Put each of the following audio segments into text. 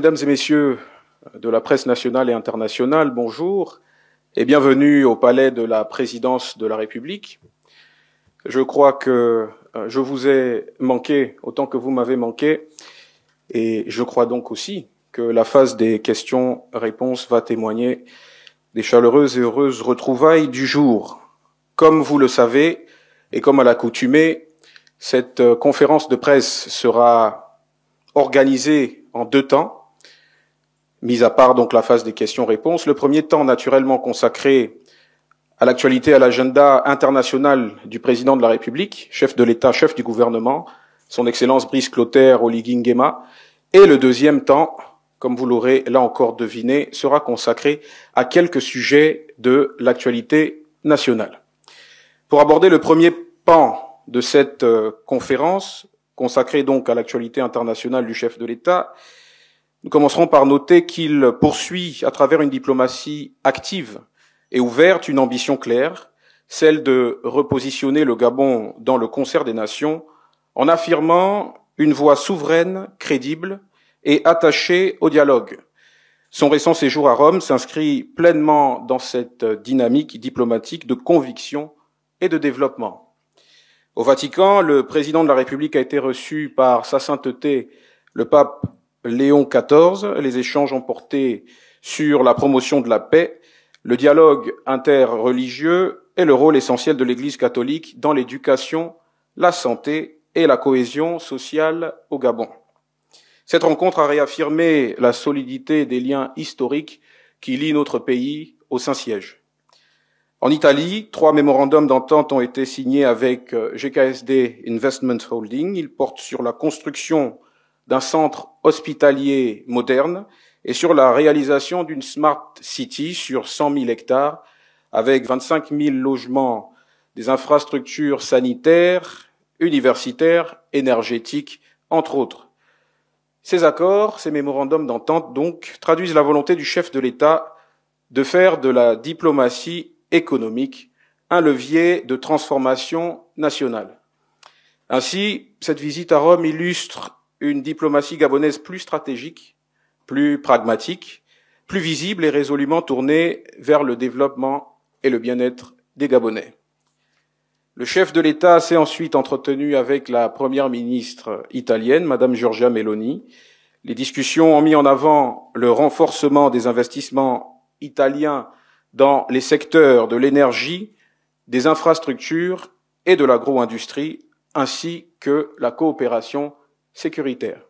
Mesdames et messieurs de la presse nationale et internationale, bonjour et bienvenue au palais de la présidence de la République. Je crois que je vous ai manqué autant que vous m'avez manqué et je crois donc aussi que la phase des questions-réponses va témoigner des chaleureuses et heureuses retrouvailles du jour. Comme vous le savez et comme à l'accoutumée, cette conférence de presse sera organisée en deux temps, mis à part donc la phase des questions-réponses. Le premier temps naturellement consacré à l'actualité, à l'agenda international du président de la République, chef de l'État, chef du gouvernement, son Excellence Brice Clotaire Oligui Nguema. Et le deuxième temps, comme vous l'aurez là encore deviné, sera consacré à quelques sujets de l'actualité nationale. Pour aborder le premier pan de cette conférence, consacrée donc à l'actualité internationale du chef de l'État, nous commencerons par noter qu'il poursuit à travers une diplomatie active et ouverte une ambition claire, celle de repositionner le Gabon dans le concert des nations en affirmant une voix souveraine, crédible et attachée au dialogue. Son récent séjour à Rome s'inscrit pleinement dans cette dynamique diplomatique de conviction et de développement. Au Vatican, le président de la République a été reçu par Sa Sainteté, le pape Léon XIV. Les échanges ont porté sur la promotion de la paix, le dialogue interreligieux et le rôle essentiel de l'Église catholique dans l'éducation, la santé et la cohésion sociale au Gabon. Cette rencontre a réaffirmé la solidité des liens historiques qui lient notre pays au Saint-Siège. En Italie, 3 mémorandums d'entente ont été signés avec GKSD Investment Holding. Ils portent sur la construction d'un centre hospitalier moderne et sur la réalisation d'une Smart City sur 100 000 hectares avec 25 000 logements, des infrastructures sanitaires, universitaires, énergétiques, entre autres. Ces accords, ces mémorandums d'entente, donc, traduisent la volonté du chef de l'État de faire de la diplomatie économique un levier de transformation nationale. Ainsi, cette visite à Rome illustre une diplomatie gabonaise plus stratégique, plus pragmatique, plus visible et résolument tournée vers le développement et le bien-être des Gabonais. Le chef de l'État s'est ensuite entretenu avec la première ministre italienne, Madame Giorgia Meloni. Les discussions ont mis en avant le renforcement des investissements italiens dans les secteurs de l'énergie, des infrastructures et de l'agro-industrie, ainsi que la coopération sécuritaire.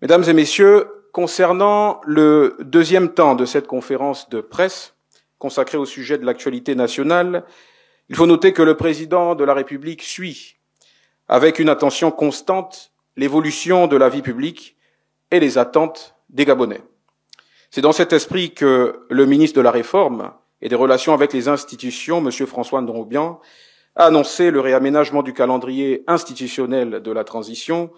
Mesdames et messieurs, concernant le deuxième temps de cette conférence de presse, consacrée au sujet de l'actualité nationale, il faut noter que le président de la République suit, avec une attention constante, l'évolution de la vie publique et les attentes des Gabonais. C'est dans cet esprit que le ministre de la Réforme et des Relations avec les institutions, M. François Ndongobian, a annoncé le réaménagement du calendrier institutionnel de la transition,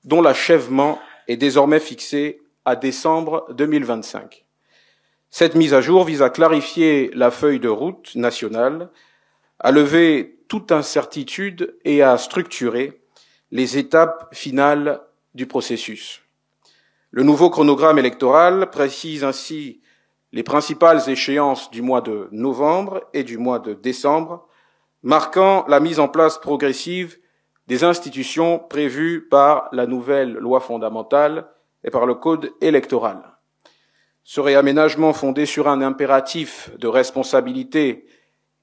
dont l'achèvement est désormais fixé à décembre 2025. Cette mise à jour vise à clarifier la feuille de route nationale, à lever toute incertitude et à structurer les étapes finales du processus. Le nouveau chronogramme électoral précise ainsi les principales échéances du mois de novembre et du mois de décembre, marquant la mise en place progressive des institutions prévues par la nouvelle loi fondamentale et par le code électoral. Ce réaménagement fondé sur un impératif de responsabilité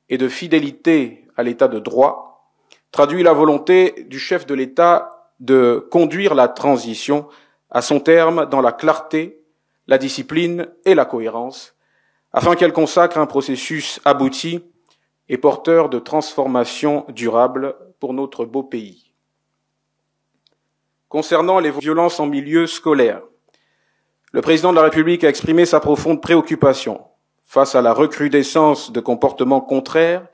et de fidélité à l'état de droit traduit la volonté du chef de l'État de conduire la transition à son terme dans la clarté, la discipline et la cohérence, afin qu'elle consacre un processus abouti et porteur de transformation durable pour notre beau pays. Concernant les violences en milieu scolaire, le président de la République a exprimé sa profonde préoccupation face à la recrudescence de comportements contraires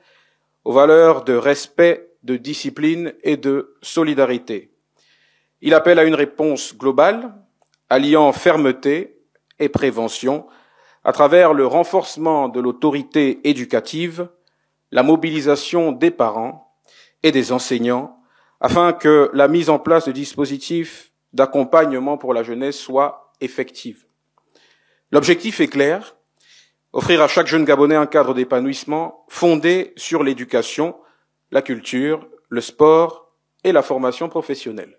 aux valeurs de respect, de discipline et de solidarité. Il appelle à une réponse globale, alliant fermeté et prévention, à travers le renforcement de l'autorité éducative, la mobilisation des parents et des enseignants, afin que la mise en place de dispositifs d'accompagnement pour la jeunesse soit effective. L'objectif est clair, offrir à chaque jeune Gabonais un cadre d'épanouissement fondé sur l'éducation, la culture, le sport et la formation professionnelle.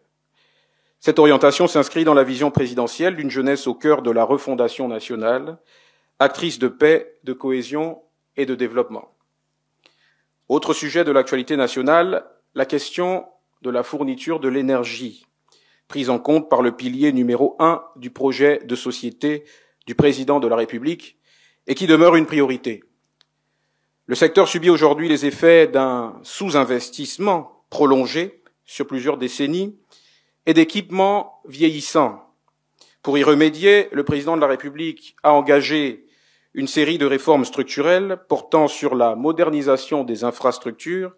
Cette orientation s'inscrit dans la vision présidentielle d'une jeunesse au cœur de la refondation nationale, actrice de paix, de cohésion et de développement. Autre sujet de l'actualité nationale, la question de la fourniture de l'énergie, prise en compte par le pilier numéro 1 du projet de société du président de la République et qui demeure une priorité. Le secteur subit aujourd'hui les effets d'un sous-investissement prolongé sur plusieurs décennies et d'équipements vieillissants. Pour y remédier, le président de la République a engagé une série de réformes structurelles portant sur la modernisation des infrastructures,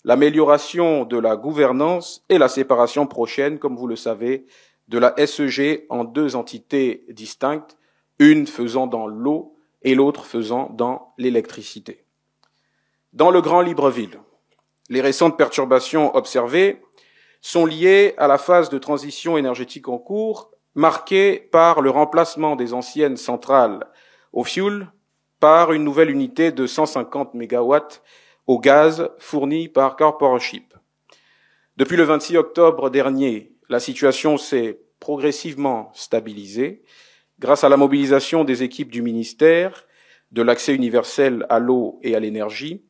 l'amélioration de la gouvernance et la séparation prochaine, comme vous le savez, de la SEG en 2 entités distinctes, une faisant dans l'eau et l'autre faisant dans l'électricité. Dans le Grand Libreville, les récentes perturbations observées sont liées à la phase de transition énergétique en cours, marquée par le remplacement des anciennes centrales au fioul par une nouvelle unité de 150 MW au gaz fournie par Corporation. Depuis le 26 octobre dernier, la situation s'est progressivement stabilisée grâce à la mobilisation des équipes du ministère, de l'accès universel à l'eau et à l'énergie,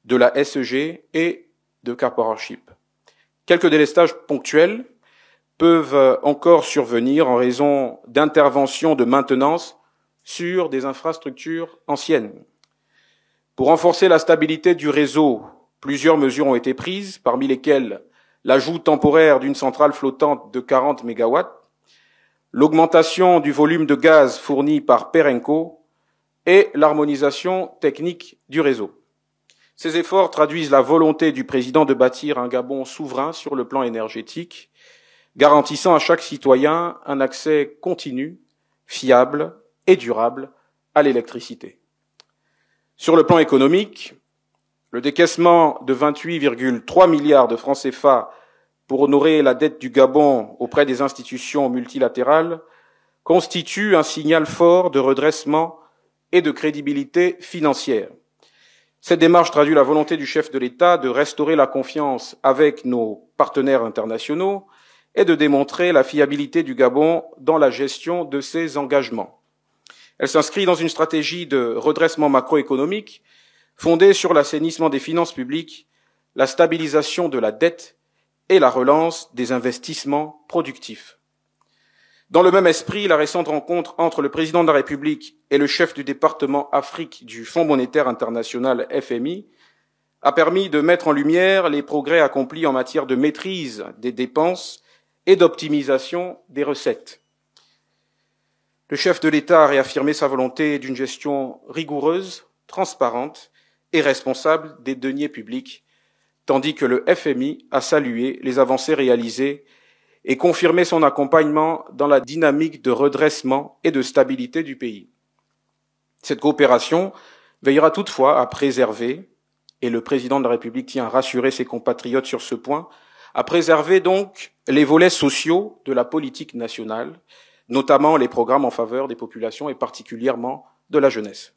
de la SEG et de Corporation. Quelques délestages ponctuels peuvent encore survenir en raison d'interventions de maintenance sur des infrastructures anciennes. Pour renforcer la stabilité du réseau, plusieurs mesures ont été prises, parmi lesquelles l'ajout temporaire d'une centrale flottante de 40 MW, l'augmentation du volume de gaz fourni par Perenco et l'harmonisation technique du réseau. Ces efforts traduisent la volonté du président de bâtir un Gabon souverain sur le plan énergétique, garantissant à chaque citoyen un accès continu, fiable et durable à l'électricité. Sur le plan économique, le décaissement de 28,3 milliards de francs CFA pour honorer la dette du Gabon auprès des institutions multilatérales constitue un signal fort de redressement et de crédibilité financière. Cette démarche traduit la volonté du chef de l'État de restaurer la confiance avec nos partenaires internationaux et de démontrer la fiabilité du Gabon dans la gestion de ses engagements. Elle s'inscrit dans une stratégie de redressement macroéconomique fondée sur l'assainissement des finances publiques, la stabilisation de la dette et la relance des investissements productifs. Dans le même esprit, la récente rencontre entre le président de la République et le chef du département Afrique du Fonds monétaire international FMI a permis de mettre en lumière les progrès accomplis en matière de maîtrise des dépenses et d'optimisation des recettes. Le chef de l'État a réaffirmé sa volonté d'une gestion rigoureuse, transparente et responsable des deniers publics, tandis que le FMI a salué les avancées réalisées et confirmé son accompagnement dans la dynamique de redressement et de stabilité du pays. Cette coopération veillera toutefois à préserver, et le président de la République tient à rassurer ses compatriotes sur ce point, à préserver donc les volets sociaux de la politique nationale, notamment les programmes en faveur des populations et particulièrement de la jeunesse.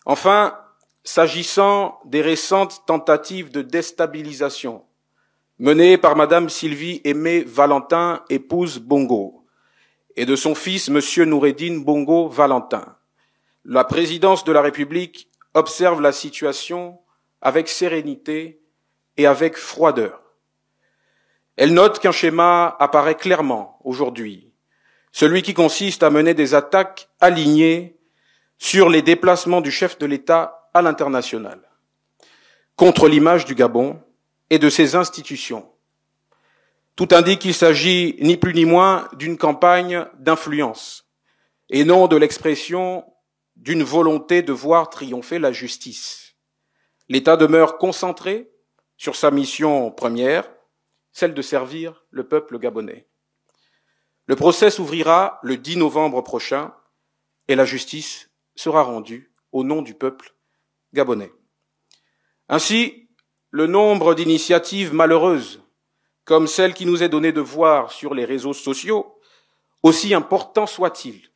Enfin, s'agissant des récentes tentatives de déstabilisation menée par Madame Sylvie Aimé Valentin, épouse Bongo, et de son fils Monsieur Noureddine Bongo Valentin, la présidence de la République observe la situation avec sérénité et avec froideur. Elle note qu'un schéma apparaît clairement aujourd'hui, celui qui consiste à mener des attaques alignées sur les déplacements du chef de l'État à l'international, contre l'image du Gabon et de ses institutions. Tout indique qu'il s'agit ni plus ni moins d'une campagne d'influence et non de l'expression d'une volonté de voir triompher la justice. L'État demeure concentré sur sa mission première, celle de servir le peuple gabonais. Le procès s'ouvrira le 10 novembre prochain et la justice sera rendue au nom du peuple gabonais. Ainsi, le nombre d'initiatives malheureuses comme celle qui nous est donnée de voir sur les réseaux sociaux, aussi important soit-il,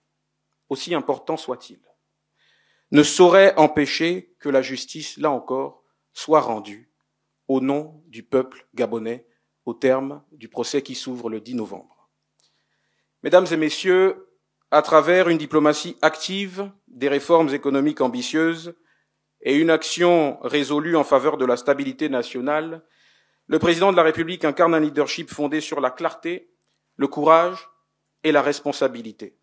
ne saurait empêcher que la justice, là encore, soit rendue au nom du peuple gabonais au terme du procès qui s'ouvre le 10 novembre. Mesdames et messieurs, à travers une diplomatie active, des réformes économiques ambitieuses et une action résolue en faveur de la stabilité nationale, le président de la République incarne un leadership fondé sur la clarté, le courage et la responsabilité.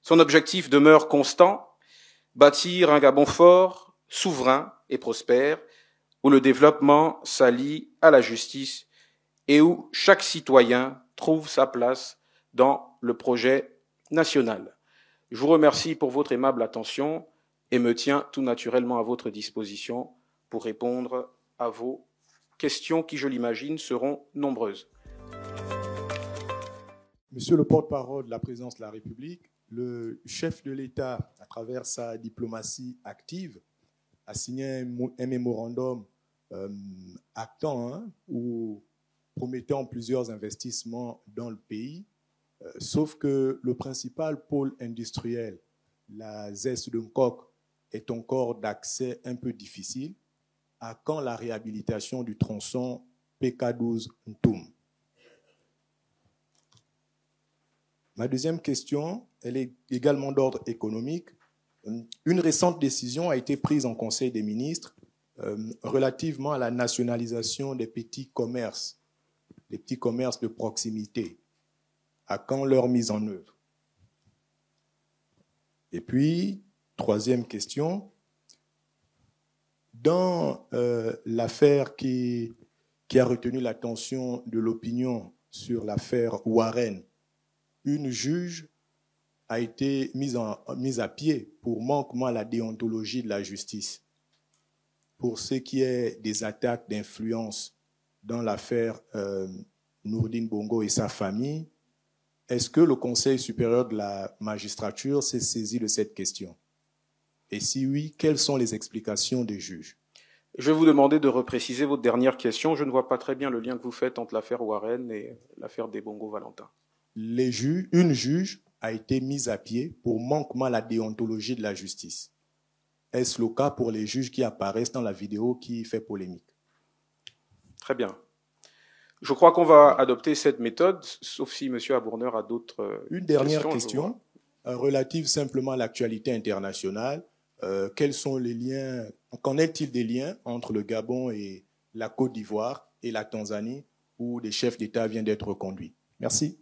Son objectif demeure constant, bâtir un Gabon fort, souverain et prospère, où le développement s'allie à la justice et où chaque citoyen trouve sa place dans le projet national. Je vous remercie pour votre aimable attention et me tiens tout naturellement à votre disposition pour répondre à vos questions qui, je l'imagine, seront nombreuses. Monsieur le porte-parole de la présidence de la République, le chef de l'État, à travers sa diplomatie active, a signé un mémorandum actant ou promettant plusieurs investissements dans le pays, sauf que le principal pôle industriel, la ZES de Nkok, est encore d'accès un peu difficile. À quand la réhabilitation du tronçon PK12 Ntoum? Ma deuxième question, elle est également d'ordre économique. Une récente décision a été prise en Conseil des ministres relativement à la nationalisation des petits commerces de proximité. À quand leur mise en œuvre? Et puis, troisième question, dans l'affaire qui a retenu l'attention de l'opinion sur l'affaire Warren, une juge a été mise à pied pour manquement à la déontologie de la justice. Pour ce qui est des attaques d'influence dans l'affaire Nourdine Bongo et sa famille, est-ce que le Conseil supérieur de la magistrature s'est saisi de cette question? Et si oui, quelles sont les explications des juges? Je vais vous demander de repréciser votre dernière question. Je ne vois pas très bien le lien que vous faites entre l'affaire Warren et l'affaire des Bongo-Valentin. Une juge a été mise à pied pour manquement à la déontologie de la justice. Est-ce le cas pour les juges qui apparaissent dans la vidéo qui fait polémique? Très bien. Je crois qu'on va adopter cette méthode, sauf si M. Abourneur a d'autres questions. Une dernière question relative simplement à l'actualité internationale. Quels sont les liens, qu'en est-il des liens entre le Gabon et la Côte d'Ivoire et la Tanzanie, où des chefs d'État viennent d'être reconduits? Merci.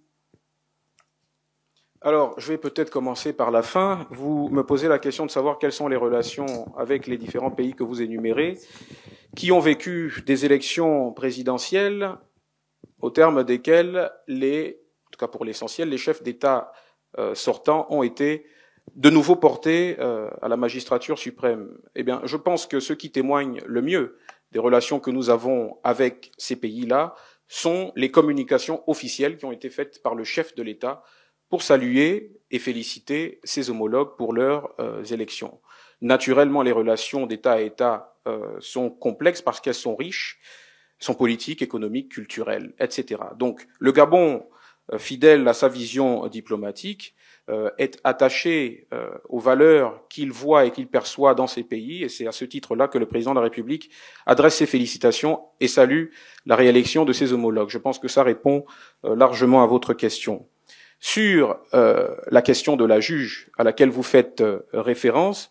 Alors, je vais peut-être commencer par la fin. Vous me posez la question de savoir quelles sont les relations avec les différents pays que vous énumérez, qui ont vécu des élections présidentielles au terme desquelles, en tout cas pour l'essentiel, les chefs d'État sortants ont été de nouveau portés à la magistrature suprême. Eh bien, je pense que ce qui témoigne le mieux des relations que nous avons avec ces pays-là sont les communications officielles qui ont été faites par le chef de l'État pour saluer et féliciter ses homologues pour leurs élections. Naturellement, les relations d'État à État sont complexes parce qu'elles sont riches, sont politiques, économiques, culturelles, etc. Donc, le Gabon, fidèle à sa vision diplomatique, est attaché aux valeurs qu'il voit et qu'il perçoit dans ces pays, et c'est à ce titre-là que le président de la République adresse ses félicitations et salue la réélection de ses homologues. Je pense que ça répond largement à votre question. Sur la question de la juge à laquelle vous faites référence,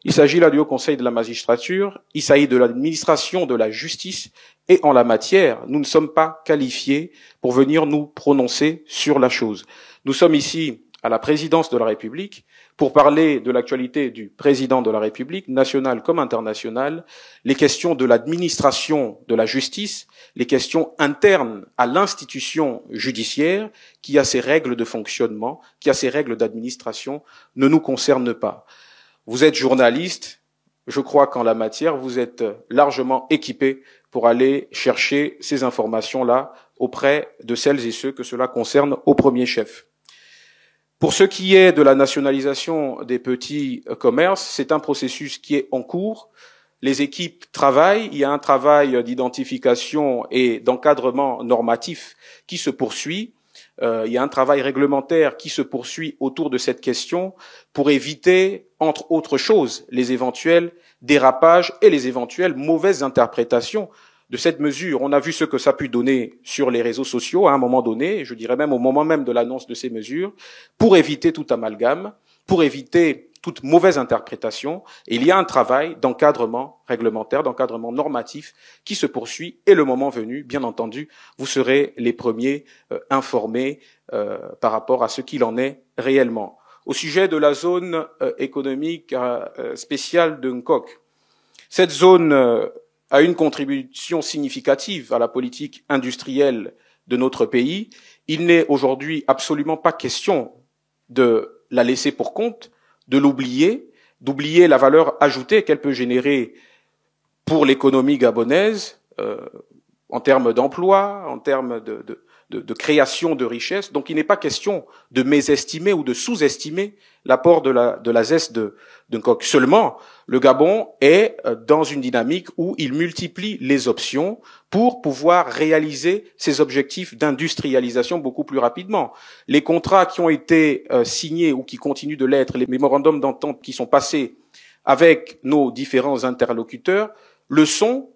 il s'agit là du Haut Conseil de la magistrature, il s'agit de l'administration de la justice, et en la matière, nous ne sommes pas qualifiés pour venir nous prononcer sur la chose. Nous sommes ici à la présidence de la République pour parler de l'actualité du président de la République, nationale comme internationale, les questions de l'administration de la justice, les questions internes à l'institution judiciaire, qui a ses règles de fonctionnement, qui a ses règles d'administration, ne nous concernent pas. Vous êtes journaliste, je crois qu'en la matière, vous êtes largement équipé pour aller chercher ces informations-là auprès de celles et ceux que cela concerne au premier chef. Pour ce qui est de la nationalisation des petits commerces, c'est un processus qui est en cours. les équipes travaillent, il y a un travail d'identification et d'encadrement normatif qui se poursuit. Il y a un travail réglementaire qui se poursuit autour de cette question pour éviter, entre autres choses, les éventuels dérapages et les éventuelles mauvaises interprétations de cette mesure. On a vu ce que ça a pu donner sur les réseaux sociaux à un moment donné, je dirais même au moment même de l'annonce de ces mesures, pour éviter tout amalgame, pour éviter toute mauvaise interprétation. Et il y a un travail d'encadrement réglementaire, d'encadrement normatif qui se poursuit et le moment venu, bien entendu, vous serez les premiers informés par rapport à ce qu'il en est réellement. Au sujet de la zone économique spéciale de Nkok, cette zone a une contribution significative à la politique industrielle de notre pays. Il n'est aujourd'hui absolument pas question de la laisser pour compte, de l'oublier, d'oublier la valeur ajoutée qu'elle peut générer pour l'économie gabonaise, en termes d'emploi, en termes de création de richesses. Donc il n'est pas question de mésestimer ou de sous-estimer l'apport de la ZES de Nkok. Seulement, le Gabon est dans une dynamique où il multiplie les options pour pouvoir réaliser ses objectifs d'industrialisation beaucoup plus rapidement. Les contrats qui ont été signés ou qui continuent de l'être, les mémorandums d'entente qui sont passés avec nos différents interlocuteurs, le sont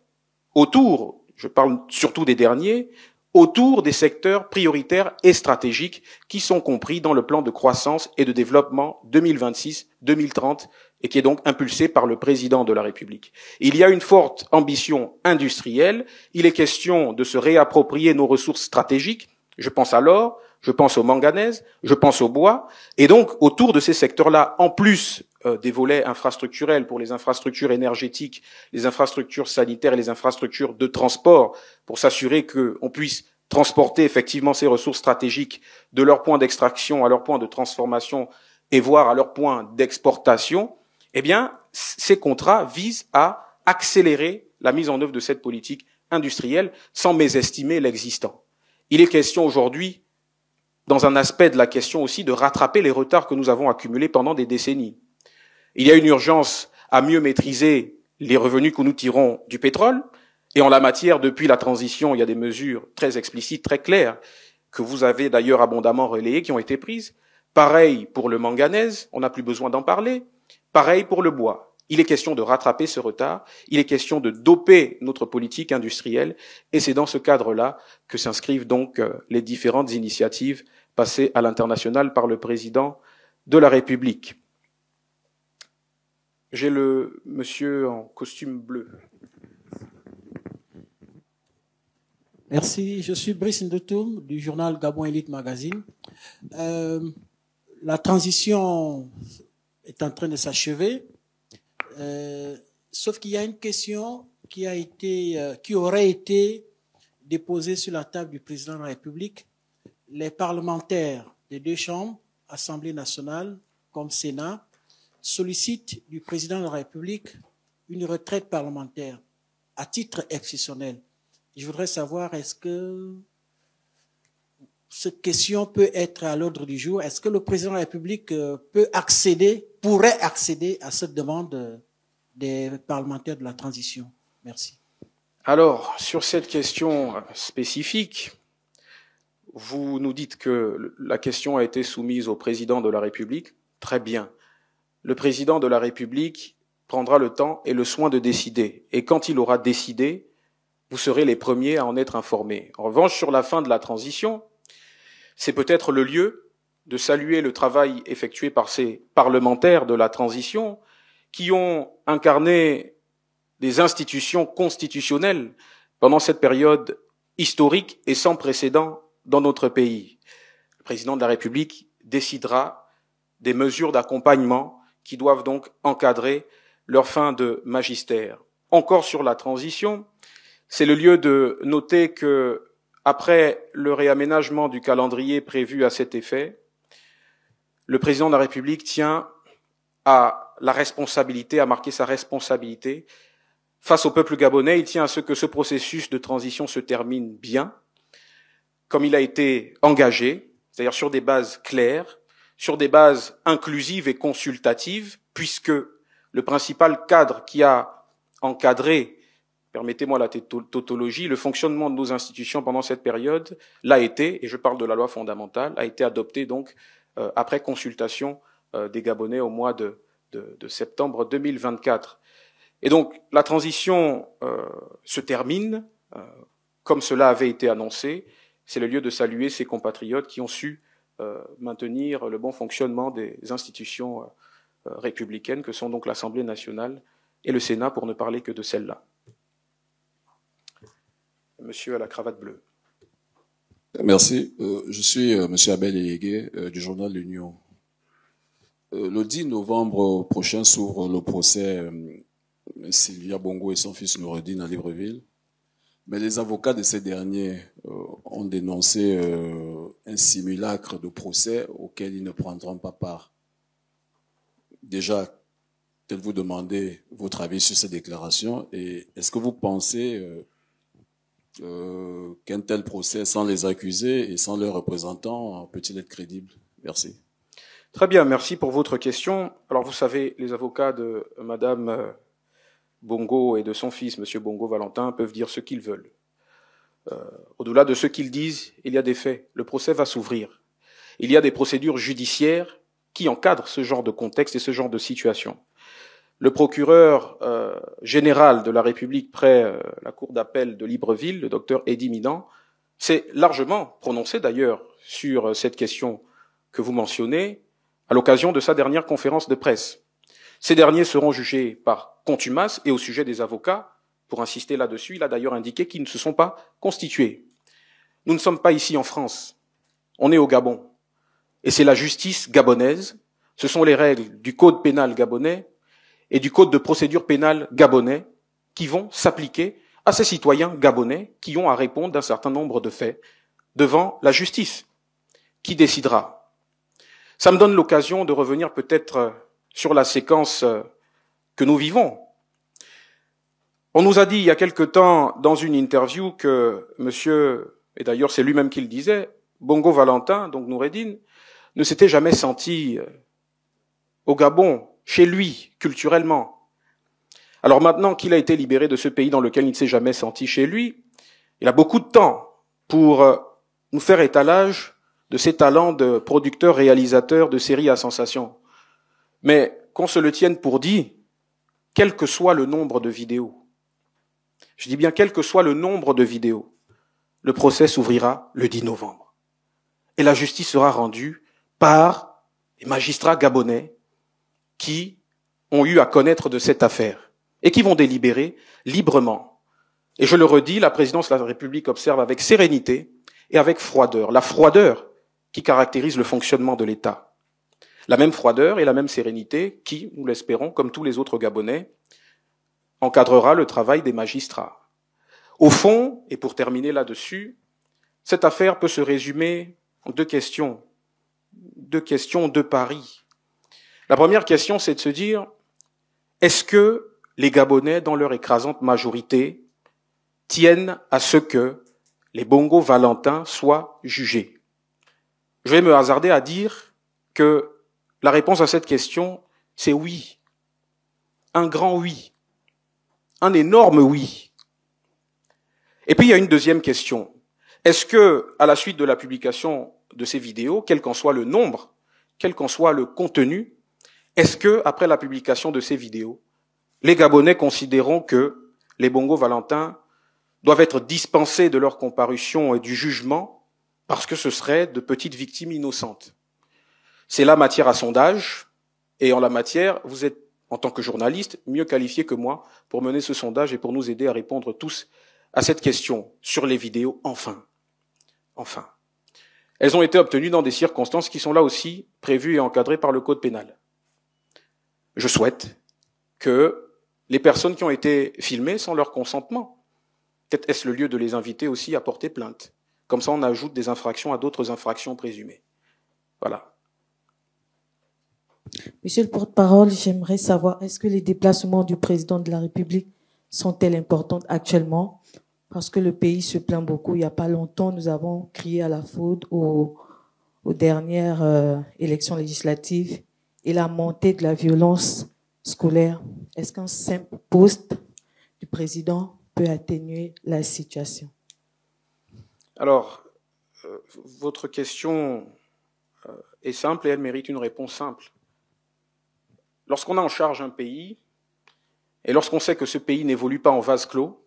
autour, je parle surtout des derniers, autour des secteurs prioritaires et stratégiques qui sont compris dans le plan de croissance et de développement 2026-2030 et qui est donc impulsé par le président de la République. Il y a une forte ambition industrielle, il est question de se réapproprier nos ressources stratégiques, je pense à l'or, je pense au manganèse, je pense au bois, et donc autour de ces secteurs-là, en plus des volets infrastructurels pour les infrastructures énergétiques, les infrastructures sanitaires et les infrastructures de transport, pour s'assurer qu'on puisse transporter effectivement ces ressources stratégiques de leur point d'extraction à leur point de transformation et voire à leur point d'exportation, eh bien, ces contrats visent à accélérer la mise en œuvre de cette politique industrielle sans mésestimer l'existant. Il est question aujourd'hui, dans un aspect de la question aussi, de rattraper les retards que nous avons accumulés pendant des décennies. Il y a une urgence à mieux maîtriser les revenus que nous tirons du pétrole. Et en la matière, depuis la transition, il y a des mesures très explicites, très claires, que vous avez d'ailleurs abondamment relayées, qui ont été prises. Pareil pour le manganèse, on n'a plus besoin d'en parler. Pareil pour le bois. Il est question de rattraper ce retard. Il est question de doper notre politique industrielle. Et c'est dans ce cadre-là que s'inscrivent donc les différentes initiatives passées à l'international par le président de la République. J'ai le monsieur en costume bleu. Merci, je suis Brice Ndotoum du journal Gabon Elite Magazine. La transition est en train de s'achever, sauf qu'il y a une question qui aurait été déposée sur la table du président de la République. Les parlementaires des deux chambres, Assemblée nationale comme Sénat, sollicitent du président de la République une retraite parlementaire à titre exceptionnel. Je voudrais savoir, est-ce que cette question peut être à l'ordre du jour? Est-ce que le président de la République pourrait accéder à cette demande des parlementaires de la transition? Merci. Alors, sur cette question spécifique, vous nous dites que la question a été soumise au président de la République. Très bien. Le président de la République prendra le temps et le soin de décider. Et quand il aura décidé, vous serez les premiers à en être informés. En revanche, sur la fin de la transition, c'est peut-être le lieu de saluer le travail effectué par ces parlementaires de la transition qui ont incarné des institutions constitutionnelles pendant cette période historique et sans précédent dans notre pays. Le président de la République décidera des mesures d'accompagnement qui doivent donc encadrer leur fin de magistère. Encore sur la transition, c'est le lieu de noter que, après le réaménagement du calendrier prévu à cet effet, le président de la République tient à la responsabilité, à marquer sa responsabilité face au peuple gabonais. Il tient à ce que ce processus de transition se termine bien, comme il a été engagé, c'est-à-dire sur des bases claires, sur des bases inclusives et consultatives, puisque le principal cadre qui a encadrer, permettez-moi la tautologie, le fonctionnement de nos institutions pendant cette période l'a été, et je parle de la loi fondamentale, a été adopté donc après consultation des Gabonais au mois de septembre 2024. Et donc la transition se termine, comme cela avait été annoncé. C'est le lieu de saluer ces compatriotes qui ont su maintenir le bon fonctionnement des institutions républicaines que sont donc l'Assemblée nationale et le Sénat, pour ne parler que de celle-là. Monsieur à la cravate bleue. Merci. Je suis Monsieur Abel Elégué du journal L'Union. Le 10 novembre prochain s'ouvre le procès Sylvia Bongo et son fils Noureddine à Libreville. Mais les avocats de ces derniers ont dénoncé un simulacre de procès auquel ils ne prendront pas part. Déjà, peut-être vous demander votre avis sur ces déclarations et est-ce que vous pensez qu'un tel procès sans les accusés et sans leurs représentants peut-il être crédible? Merci. Très bien, merci pour votre question. Alors vous savez, les avocats de Madame Bongo et de son fils, Monsieur Bongo Valentin, peuvent dire ce qu'ils veulent. Au-delà de ce qu'ils disent, il y a des faits. Le procès va s'ouvrir. Il y a des procédures judiciaires qui encadrent ce genre de contexte et ce genre de situation. Le procureur général de la République près la cour d'appel de Libreville, le docteur Eddy Midan, s'est largement prononcé d'ailleurs sur cette question que vous mentionnez à l'occasion de sa dernière conférence de presse. Ces derniers seront jugés par contumace et au sujet des avocats, pour insister là-dessus, il a d'ailleurs indiqué qu'ils ne se sont pas constitués. Nous ne sommes pas ici en France, on est au Gabon. Et c'est la justice gabonaise, ce sont les règles du code pénal gabonais et du code de procédure pénale gabonais qui vont s'appliquer à ces citoyens gabonais qui ont à répondre d'un certain nombre de faits devant la justice, qui décidera. Ça me donne l'occasion de revenir peut-être sur la séquence que nous vivons. On nous a dit il y a quelque temps dans une interview que monsieur, et d'ailleurs c'est lui-même qui le disait, Bongo Valentin, donc Noureddine, ne s'était jamais senti au Gabon, chez lui, culturellement. Alors maintenant qu'il a été libéré de ce pays dans lequel il ne s'est jamais senti chez lui, il a beaucoup de temps pour nous faire étalage de ses talents de producteur, réalisateur de séries à sensation. Mais qu'on se le tienne pour dit, quel que soit le nombre de vidéos, je dis bien quel que soit le nombre de vidéos, le procès s'ouvrira le 10 novembre. Et la justice sera rendue par les magistrats gabonais qui ont eu à connaître de cette affaire et qui vont délibérer librement. Et je le redis, la présidence de la République observe avec sérénité et avec froideur, la froideur qui caractérise le fonctionnement de l'État. La même froideur et la même sérénité qui, nous l'espérons, comme tous les autres Gabonais, encadrera le travail des magistrats. Au fond, et pour terminer là-dessus, cette affaire peut se résumer en deux questions, deux paris. La première question, c'est de se dire, est-ce que les Gabonais, dans leur écrasante majorité, tiennent à ce que les Bongo Valentin soient jugés? Je vais me hasarder à dire que la réponse à cette question, c'est oui. Un grand oui. Un énorme oui. Et puis il y a une deuxième question. Est-ce que, à la suite de la publication de ces vidéos, quel qu'en soit le nombre, quel qu'en soit le contenu, est-ce que, après la publication de ces vidéos, les Gabonais considéreront que les Bongo Valentin doivent être dispensés de leur comparution et du jugement parce que ce seraient de petites victimes innocentes? C'est la matière à sondage, et en la matière, vous êtes, en tant que journaliste, mieux qualifié que moi pour mener ce sondage et pour nous aider à répondre tous à cette question sur les vidéos, enfin. Enfin. Elles ont été obtenues dans des circonstances qui sont là aussi prévues et encadrées par le Code pénal. Je souhaite que les personnes qui ont été filmées sans leur consentement, peut-être est-ce le lieu de les inviter aussi à porter plainte. Comme ça, on ajoute des infractions à d'autres infractions présumées. Voilà. Monsieur le porte-parole, j'aimerais savoir, est-ce que les déplacements du président de la République sont-elles importantes actuellement? Parce que le pays se plaint beaucoup. Il n'y a pas longtemps, nous avons crié à la faute aux dernières élections législatives et la montée de la violence scolaire. Est-ce qu'un simple post président peut atténuer la situation? Alors, votre question est simple et elle mérite une réponse simple. Lorsqu'on a en charge un pays, et lorsqu'on sait que ce pays n'évolue pas en vase clos,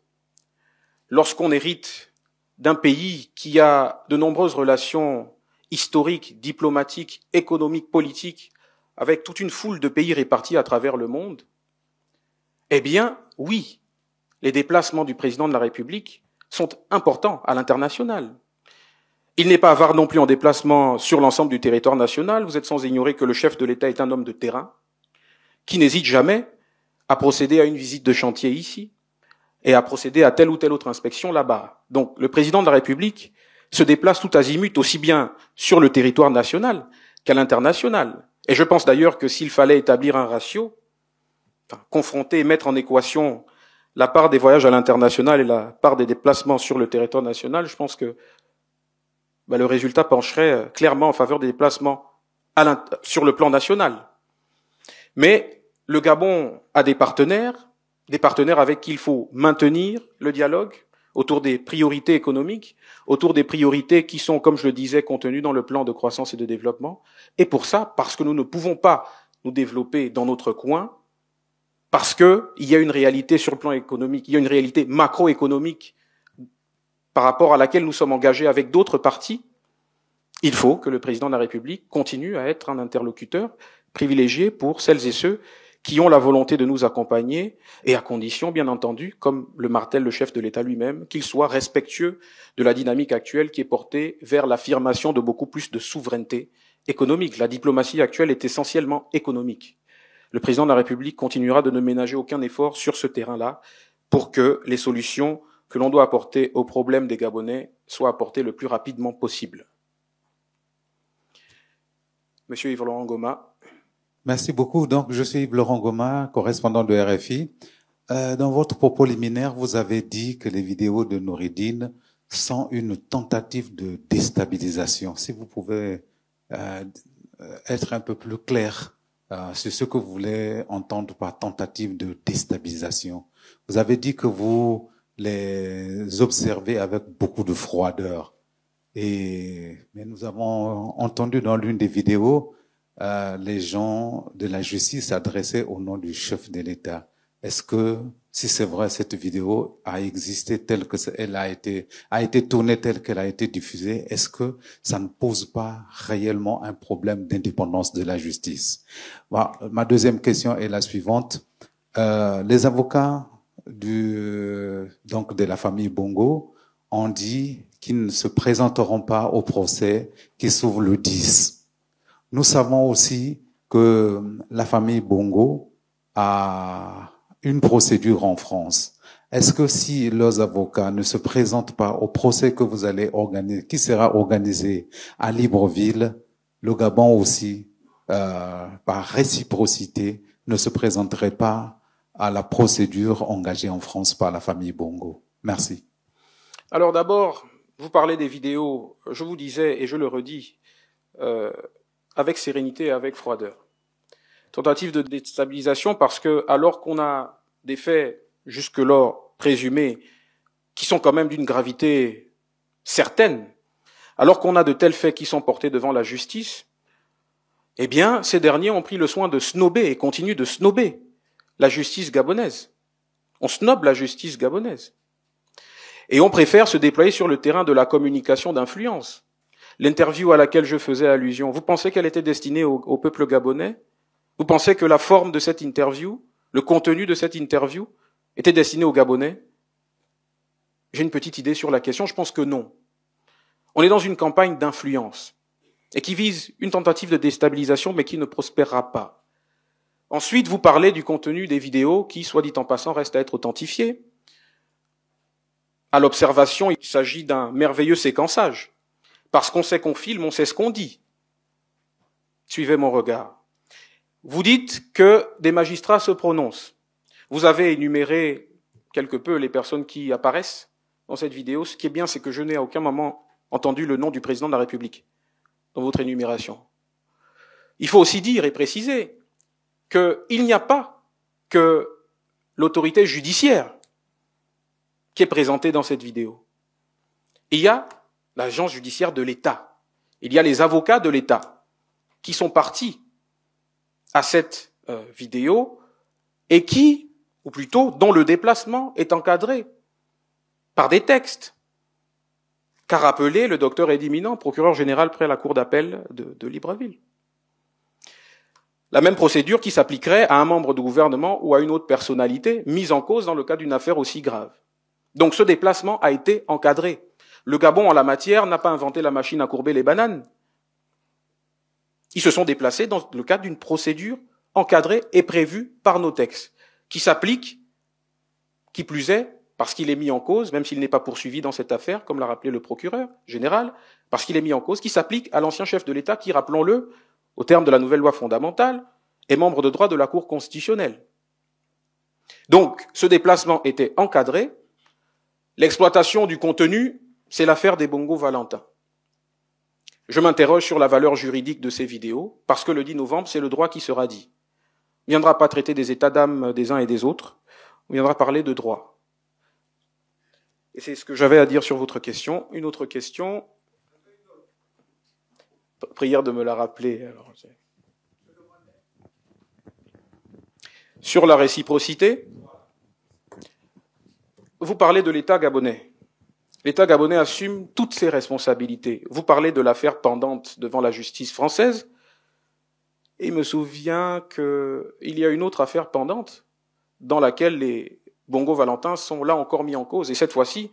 lorsqu'on hérite d'un pays qui a de nombreuses relations historiques, diplomatiques, économiques, politiques, avec toute une foule de pays répartis à travers le monde, eh bien, oui, les déplacements du président de la République sont importants à l'international. Il n'est pas avare non plus en déplacement sur l'ensemble du territoire national. Vous êtes sans ignorer que le chef de l'État est un homme de terrain qui n'hésite jamais à procéder à une visite de chantier ici et à procéder à telle ou telle autre inspection là-bas. Donc, le président de la République se déplace tout azimut, aussi bien sur le territoire national qu'à l'international. Et je pense d'ailleurs que s'il fallait établir un ratio, confronter et mettre en équation la part des voyages à l'international et la part des déplacements sur le territoire national, je pense que le résultat pencherait clairement en faveur des déplacements sur le plan national. Mais le Gabon a des partenaires avec qui il faut maintenir le dialogue autour des priorités économiques, autour des priorités qui sont, comme je le disais, contenues dans le plan de croissance et de développement. Et pour ça, parce que nous ne pouvons pas nous développer dans notre coin, parce qu'il y a une réalité sur le plan économique, il y a une réalité macroéconomique par rapport à laquelle nous sommes engagés avec d'autres partis, il faut que le président de la République continue à être un interlocuteur privilégié pour celles et ceux qui ont la volonté de nous accompagner, et à condition, bien entendu, comme le martèle le chef de l'État lui-même, qu'il soit respectueux de la dynamique actuelle qui est portée vers l'affirmation de beaucoup plus de souveraineté économique. La diplomatie actuelle est essentiellement économique. Le président de la République continuera de ne ménager aucun effort sur ce terrain-là pour que les solutions que l'on doit apporter aux problèmes des Gabonais soient apportées le plus rapidement possible. Monsieur Yves-Laurent Ngoma. Merci beaucoup. Donc, je suis Yves-Laurent Ngoma, correspondant de RFI. Dans votre propos liminaire, vous avez dit que les vidéos de Noureddine sont une tentative de déstabilisation. Si vous pouvez être un peu plus clair sur ce que vous voulez entendre par tentative de déstabilisation. Vous avez dit que vous les observez avec beaucoup de froideur. Mais nous avons entendu dans l'une des vidéos les gens de la justice s'adressaient au nom du chef de l'État. Est-ce que, si c'est vrai, cette vidéo a existé telle que elle a été tournée telle qu'elle a été diffusée, est-ce que ça ne pose pas réellement un problème d'indépendance de la justice? Bon, ma deuxième question est la suivante. Les avocats donc de la famille Bongo ont dit qu'ils ne se présenteront pas au procès qui s'ouvre le 10. Nous savons aussi que la famille Bongo a une procédure en France. Est-ce que si leurs avocats ne se présentent pas au procès que vous allez organiser, qui sera organisé à Libreville, le Gabon aussi, par réciprocité, ne se présenterait pas à la procédure engagée en France par la famille Bongo? Merci. Alors d'abord, vous parlez des vidéos, je vous disais, et je le redis, avec sérénité et avec froideur. Tentative de déstabilisation parce que, alors qu'on a des faits jusque-là présumés qui sont quand même d'une gravité certaine, alors qu'on a de tels faits qui sont portés devant la justice, eh bien, ces derniers ont pris le soin de snober et continuent de snober la justice gabonaise. On snobe la justice gabonaise. Et on préfère se déployer sur le terrain de la communication d'influence. L'interview à laquelle je faisais allusion, vous pensez qu'elle était destinée au peuple gabonais? Vous pensez que la forme de cette interview, le contenu de cette interview, était destiné aux Gabonais? J'ai une petite idée sur la question, je pense que non. On est dans une campagne d'influence et qui vise une tentative de déstabilisation mais qui ne prospérera pas. Ensuite, vous parlez du contenu des vidéos qui, soit dit en passant, restent à être authentifiées. À l'observation, il s'agit d'un merveilleux séquençage. Parce qu'on sait qu'on filme, on sait ce qu'on dit. Suivez mon regard. Vous dites que des magistrats se prononcent. Vous avez énuméré quelque peu les personnes qui apparaissent dans cette vidéo. Ce qui est bien, c'est que je n'ai à aucun moment entendu le nom du président de la République dans votre énumération. Il faut aussi dire et préciser qu'il n'y a pas que l'autorité judiciaire qui est présenté dans cette vidéo. Il y a l'agence judiciaire de l'État. Il y a les avocats de l'État qui sont partis à cette vidéo et qui, ou plutôt, dont le déplacement est encadré par des textes qu'a rappelé le docteur Eddy Minant, procureur général près la cour d'appel de Libreville. La même procédure qui s'appliquerait à un membre du gouvernement ou à une autre personnalité mise en cause dans le cas d'une affaire aussi grave. Donc ce déplacement a été encadré. Le Gabon, en la matière, n'a pas inventé la machine à courber les bananes. Ils se sont déplacés dans le cadre d'une procédure encadrée et prévue par nos textes, qui s'applique, qui plus est, parce qu'il est mis en cause, même s'il n'est pas poursuivi dans cette affaire, comme l'a rappelé le procureur général, parce qu'il est mis en cause, qui s'applique à l'ancien chef de l'État qui, rappelons-le, au terme de la nouvelle loi fondamentale, est membre de droit de la Cour constitutionnelle. Donc, ce déplacement était encadré. L'exploitation du contenu, c'est l'affaire des Bongo Valentin. Je m'interroge sur la valeur juridique de ces vidéos, parce que le 10 novembre, c'est le droit qui sera dit. On ne viendra pas traiter des états d'âme des uns et des autres, on viendra parler de droit. Et c'est ce que j'avais à dire sur votre question. Une autre question. Prière de me la rappeler. Alors, sur la réciprocité, vous parlez de l'État gabonais. L'État gabonais assume toutes ses responsabilités. Vous parlez de l'affaire pendante devant la justice française. Et il me souvient qu'il y a une autre affaire pendante dans laquelle les Bongo Valentin sont là encore mis en cause, et cette fois-ci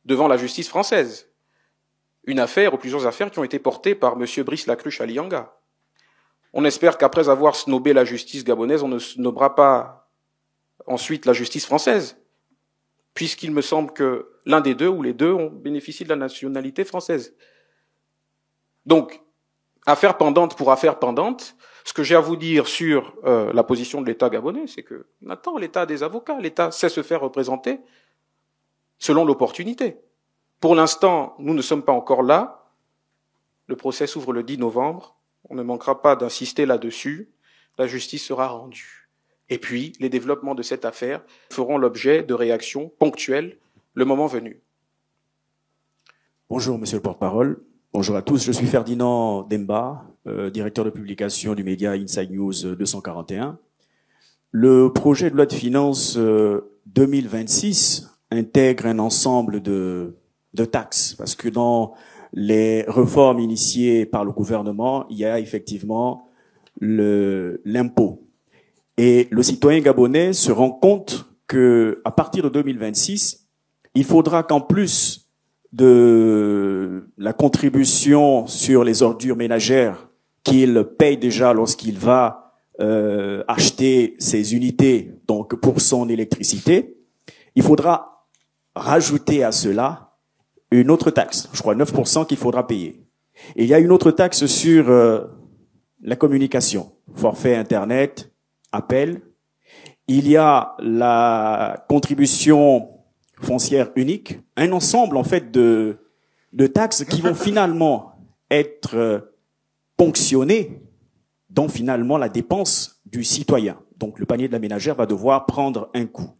devant la justice française. Une affaire ou plusieurs affaires qui ont été portées par M. Brice Lacruche Alianga. On espère qu'après avoir snobé la justice gabonaise, on ne snobera pas ensuite la justice française, puisqu'il me semble que l'un des deux ou les deux ont bénéficié de la nationalité française. Donc, affaire pendante pour affaire pendante, ce que j'ai à vous dire sur la position de l'État gabonais, c'est que maintenant l'État a des avocats, l'État sait se faire représenter selon l'opportunité. Pour l'instant, nous ne sommes pas encore là. Le procès s'ouvre le 10 novembre. On ne manquera pas d'insister là-dessus. La justice sera rendue. Et puis, les développements de cette affaire feront l'objet de réactions ponctuelles le moment venu. Bonjour, monsieur le porte-parole. Bonjour à tous. Je suis Ferdinand Demba, directeur de publication du média Inside News 241. Le projet de loi de finances 2026 intègre un ensemble de taxes, parce que dans les réformes initiées par le gouvernement, il y a effectivement l'impôt. Et le citoyen gabonais se rend compte que à partir de 2026, il faudra qu'en plus de la contribution sur les ordures ménagères qu'il paye déjà lorsqu'il va acheter ses unités, donc pour son électricité, il faudra rajouter à cela une autre taxe, je crois 9% qu'il faudra payer. Et il y a une autre taxe sur la communication, forfait Internet, appel. Il y a la contribution foncière unique, un ensemble en fait de taxes qui vont finalement être ponctionnées dans finalement la dépense du citoyen. Donc le panier de la ménagère va devoir prendre un coup.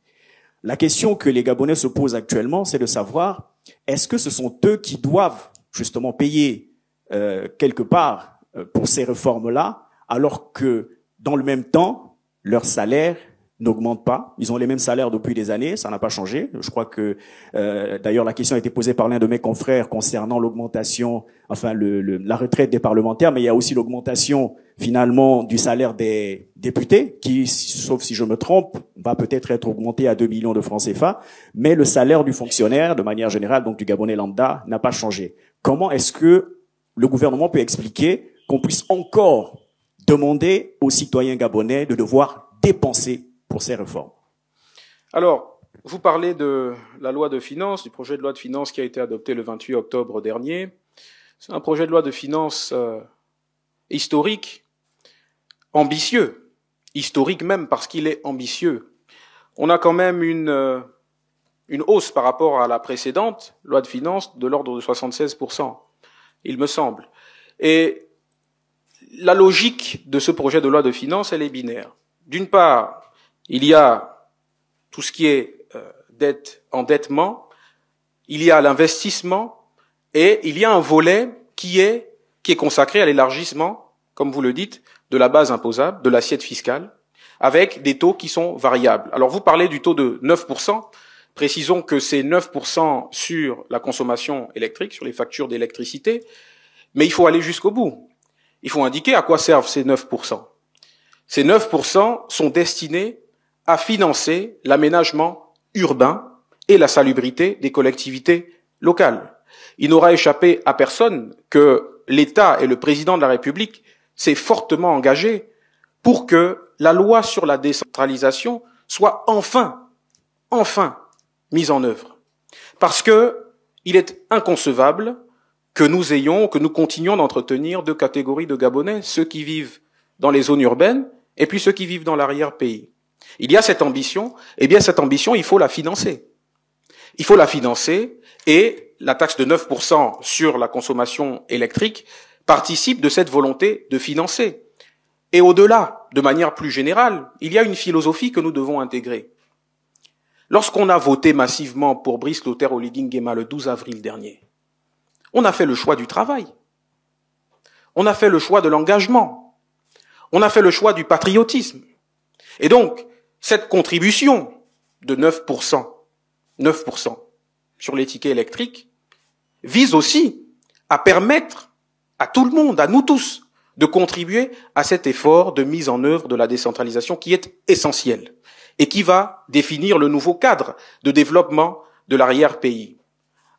La question que les Gabonais se posent actuellement, c'est de savoir, est-ce que ce sont eux qui doivent justement payer quelque part pour ces réformes-là, alors que dans le même temps, leur salaire n'augmente pas. Ils ont les mêmes salaires depuis des années, ça n'a pas changé. Je crois que d'ailleurs la question a été posée par l'un de mes confrères concernant l'augmentation, enfin la retraite des parlementaires, mais il y a aussi l'augmentation finalement du salaire des députés, qui, sauf si je me trompe, va peut-être être augmenté à 2 millions de francs CFA, mais le salaire du fonctionnaire, de manière générale, donc du Gabonais lambda, n'a pas changé. Comment est-ce que le gouvernement peut expliquer qu'on puisse encore demander aux citoyens gabonais de devoir dépenser pour ces réformes? Alors, vous parlez de la loi de finances, du projet de loi de finances qui a été adopté le 28 octobre dernier. C'est un projet de loi de finances historique, ambitieux, historique même parce qu'il est ambitieux. On a quand même une hausse par rapport à la précédente loi de finances de l'ordre de 76%, il me semble. Et la logique de ce projet de loi de finances, elle est binaire. D'une part, il y a tout ce qui est endettement, il y a l'investissement et il y a un volet qui est consacré à l'élargissement, comme vous le dites, de la base imposable, de l'assiette fiscale, avec des taux qui sont variables. Alors vous parlez du taux de 9%, précisons que c'est 9% sur la consommation électrique, sur les factures d'électricité, mais il faut aller jusqu'au bout. Il faut indiquer à quoi servent ces 9%. Ces 9% sont destinés à financer l'aménagement urbain et la salubrité des collectivités locales. Il n'aura échappé à personne que l'État et le président de la République s'est fortement engagé pour que la loi sur la décentralisation soit enfin mise en œuvre. Parce que il est inconcevable que nous continuions d'entretenir deux catégories de Gabonais, ceux qui vivent dans les zones urbaines et puis ceux qui vivent dans l'arrière-pays. Il y a cette ambition, eh bien cette ambition, il faut la financer. Il faut la financer et la taxe de 9% sur la consommation électrique participe de cette volonté de financer. Et au-delà, de manière plus générale, il y a une philosophie que nous devons intégrer. Lorsqu'on a voté massivement pour Brice Clotaire Oligui Nguema le 12 avril dernier, on a fait le choix du travail. On a fait le choix de l'engagement. On a fait le choix du patriotisme. Et donc, cette contribution de 9% sur les tickets électriques, vise aussi à permettre à tout le monde, à nous tous, de contribuer à cet effort de mise en œuvre de la décentralisation qui est essentiel et qui va définir le nouveau cadre de développement de l'arrière-pays.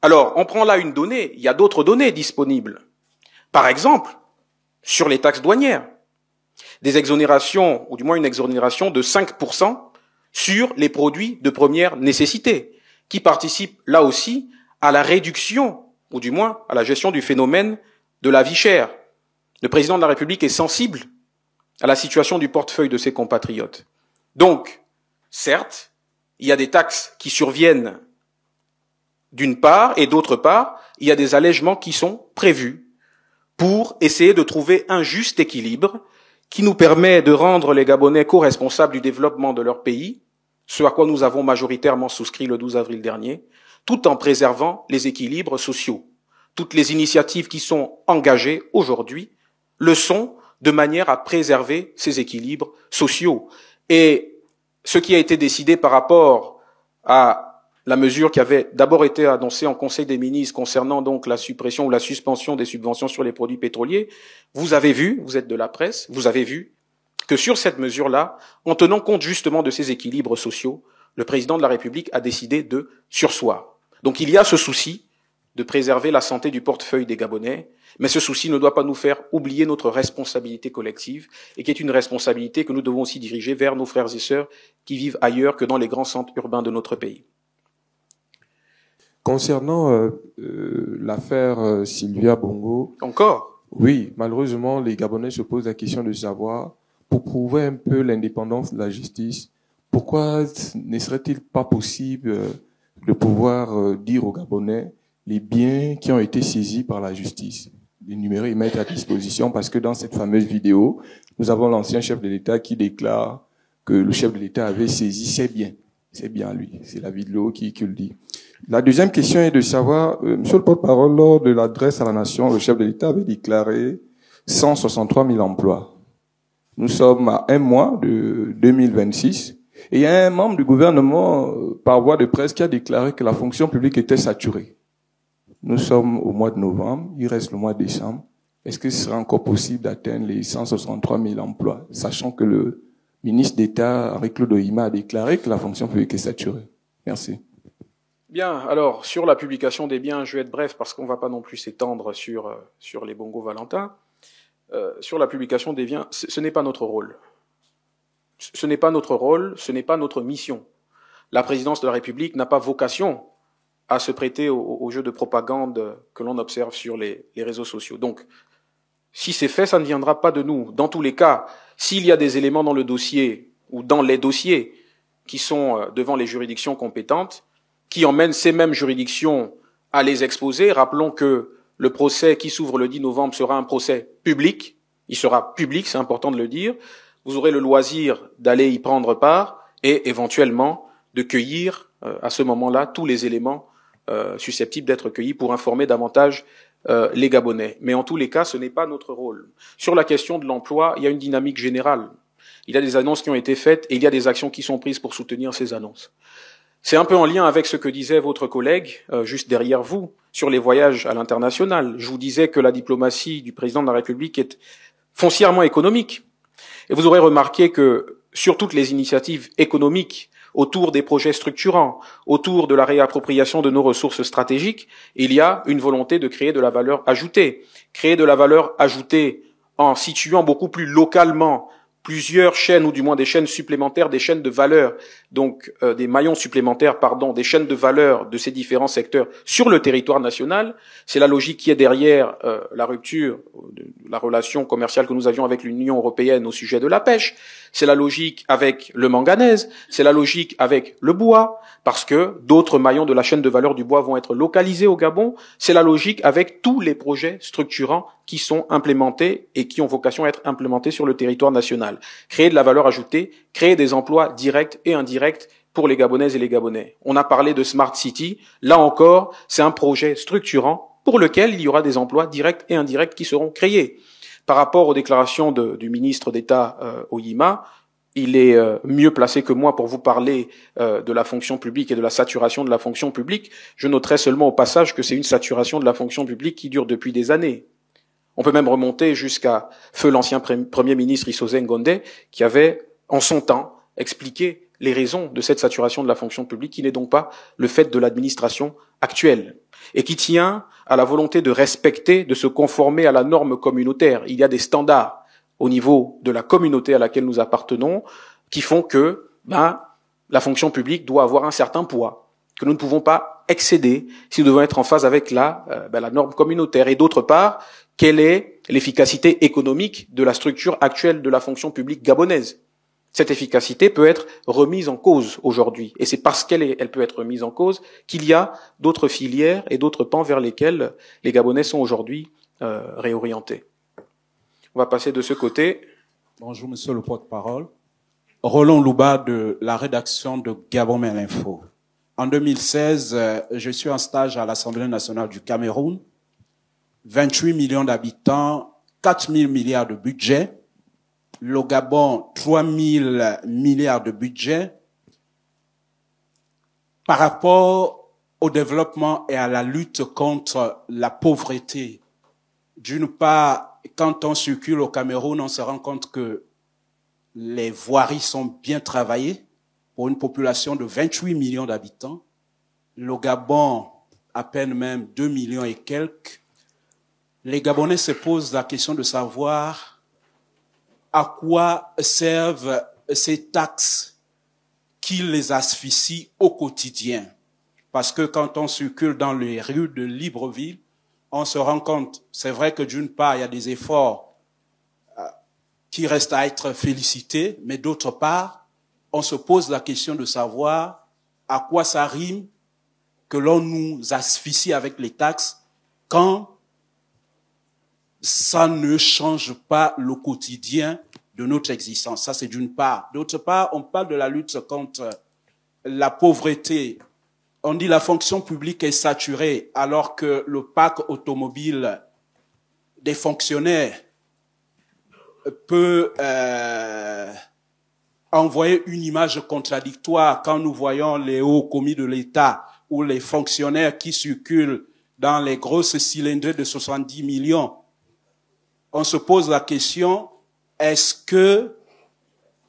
Alors, on prend là une donnée, il y a d'autres données disponibles. Par exemple, sur les taxes douanières, des exonérations, ou du moins une exonération de 5% sur les produits de première nécessité, qui participent là aussi à la réduction, ou du moins à la gestion du phénomène de la vie chère. Le président de la République est sensible à la situation du portefeuille de ses compatriotes. Donc, certes, il y a des taxes qui surviennent d'une part, et d'autre part, il y a des allègements qui sont prévus pour essayer de trouver un juste équilibre qui nous permet de rendre les Gabonais co-responsables du développement de leur pays, ce à quoi nous avons majoritairement souscrit le 12 avril dernier, tout en préservant les équilibres sociaux. Toutes les initiatives qui sont engagées aujourd'hui le sont de manière à préserver ces équilibres sociaux. Et ce qui a été décidé par rapport à la mesure qui avait d'abord été annoncée en Conseil des ministres concernant donc la suppression ou la suspension des subventions sur les produits pétroliers, vous avez vu, vous êtes de la presse, vous avez vu que sur cette mesure-là, en tenant compte justement de ces équilibres sociaux, le président de la République a décidé de surseoir. Donc il y a ce souci de préserver la santé du portefeuille des Gabonais, mais ce souci ne doit pas nous faire oublier notre responsabilité collective, et qui est une responsabilité que nous devons aussi diriger vers nos frères et sœurs qui vivent ailleurs que dans les grands centres urbains de notre pays. Concernant l'affaire Sylvia Bongo... Encore ? Oui, malheureusement, les Gabonais se posent la question de savoir, pour prouver un peu l'indépendance de la justice, pourquoi ne serait-il pas possible de pouvoir dire aux Gabonais les biens qui ont été saisis par la justice, les numéros et mettre à disposition, parce que dans cette fameuse vidéo, nous avons l'ancien chef de l'État qui déclare que le chef de l'État avait saisi ses biens. C'est bien lui, c'est la vidéo qui le dit. La deuxième question est de savoir, monsieur le porte-parole, lors de l'adresse à la nation, le chef de l'État avait déclaré 163 000 emplois. Nous sommes à un mois de 2026 et il y a un membre du gouvernement par voie de presse qui a déclaré que la fonction publique était saturée. Nous sommes au mois de novembre, il reste le mois de décembre. Est-ce que ce sera encore possible d'atteindre les 163 000 emplois, sachant que le ministre d'État, Henri-Claude Ohima, a déclaré que la fonction publique est saturée? Merci. Bien, alors, sur la publication des biens, je vais être bref parce qu'on ne va pas non plus s'étendre sur les Bongo Valentin. Sur la publication des biens, ce n'est pas notre rôle. Ce n'est pas notre rôle, ce n'est pas notre mission. La présidence de la République n'a pas vocation à se prêter au jeu de propagande que l'on observe sur les réseaux sociaux. Donc, si c'est fait, ça ne viendra pas de nous. Dans tous les cas, s'il y a des éléments dans le dossier ou dans les dossiers qui sont devant les juridictions compétentes, qui emmènent ces mêmes juridictions à les exposer, rappelons que le procès qui s'ouvre le 10 novembre sera un procès public. Il sera public, c'est important de le dire. Vous aurez le loisir d'aller y prendre part et éventuellement de cueillir à ce moment-là tous les éléments susceptibles d'être cueillis pour informer davantage les Gabonais. Mais en tous les cas, ce n'est pas notre rôle. Sur la question de l'emploi, il y a une dynamique générale. Il y a des annonces qui ont été faites et il y a des actions qui sont prises pour soutenir ces annonces. C'est un peu en lien avec ce que disait votre collègue, juste derrière vous, sur les voyages à l'international. Je vous disais que la diplomatie du président de la République est foncièrement économique. Et vous aurez remarqué que sur toutes les initiatives économiques, autour des projets structurants, autour de la réappropriation de nos ressources stratégiques, il y a une volonté de créer de la valeur ajoutée. Créer de la valeur ajoutée en situant beaucoup plus localement plusieurs chaînes, ou du moins des chaînes supplémentaires, des chaînes de valeur, donc des maillons supplémentaires, des chaînes de valeur de ces différents secteurs sur le territoire national. C'est la logique qui est derrière la rupture de la relation commerciale que nous avions avec l'Union européenne au sujet de la pêche. C'est la logique avec le manganèse, c'est la logique avec le bois, parce que d'autres maillons de la chaîne de valeur du bois vont être localisés au Gabon. C'est la logique avec tous les projets structurants qui sont implémentés et qui ont vocation à être implémentés sur le territoire national. Créer de la valeur ajoutée, créer des emplois directs et indirects pour les Gabonaises et les Gabonais. On a parlé de Smart City. Là encore, c'est un projet structurant pour lequel il y aura des emplois directs et indirects qui seront créés. Par rapport aux déclarations du ministre d'État Oyima, il est mieux placé que moi pour vous parler de la fonction publique et de la saturation de la fonction publique. Je noterai seulement au passage que c'est une saturation de la fonction publique qui dure depuis des années. On peut même remonter jusqu'à feu l'ancien Premier ministre Issoze Ngonde, qui avait, en son temps, expliqué les raisons de cette saturation de la fonction publique, qui n'est donc pas le fait de l'administration actuelle, et qui tient à la volonté de respecter, de se conformer à la norme communautaire. Il y a des standards au niveau de la communauté à laquelle nous appartenons qui font que la fonction publique doit avoir un certain poids, que nous ne pouvons pas excéder si nous devons être en phase avec la norme communautaire. Et d'autre part, quelle est l'efficacité économique de la structure actuelle de la fonction publique gabonaise? Cette efficacité peut être remise en cause aujourd'hui. Et c'est parce qu'elle peut être remise en cause qu'il y a d'autres filières et d'autres pans vers lesquels les Gabonais sont aujourd'hui réorientés. On va passer de ce côté. Bonjour, monsieur le porte-parole. Roland Louba de la rédaction de Gabon Mail Info. En 2016, je suis en stage à l'Assemblée nationale du Cameroun. 28 millions d'habitants, 4 000 milliards de budget. Le Gabon, 3 000 milliards de budget. Par rapport au développement et à la lutte contre la pauvreté, d'une part, quand on circule au Cameroun, on se rend compte que les voiries sont bien travaillées pour une population de 28 millions d'habitants. Le Gabon, à peine même 2 millions et quelques. Les Gabonais se posent la question de savoir à quoi servent ces taxes qui les asphyxient au quotidien. Parce que quand on circule dans les rues de Libreville, on se rend compte, c'est vrai que d'une part, il y a des efforts qui restent à être félicités, mais d'autre part, on se pose la question de savoir à quoi ça rime que l'on nous asphyxie avec les taxes quand ça ne change pas le quotidien de notre existence. Ça, c'est d'une part. D'autre part, on parle de la lutte contre la pauvreté. On dit la fonction publique est saturée alors que le parc automobile des fonctionnaires peut envoyer une image contradictoire quand nous voyons les hauts commis de l'État ou les fonctionnaires qui circulent dans les grosses cylindrées de 70 millions. On se pose la question, est-ce que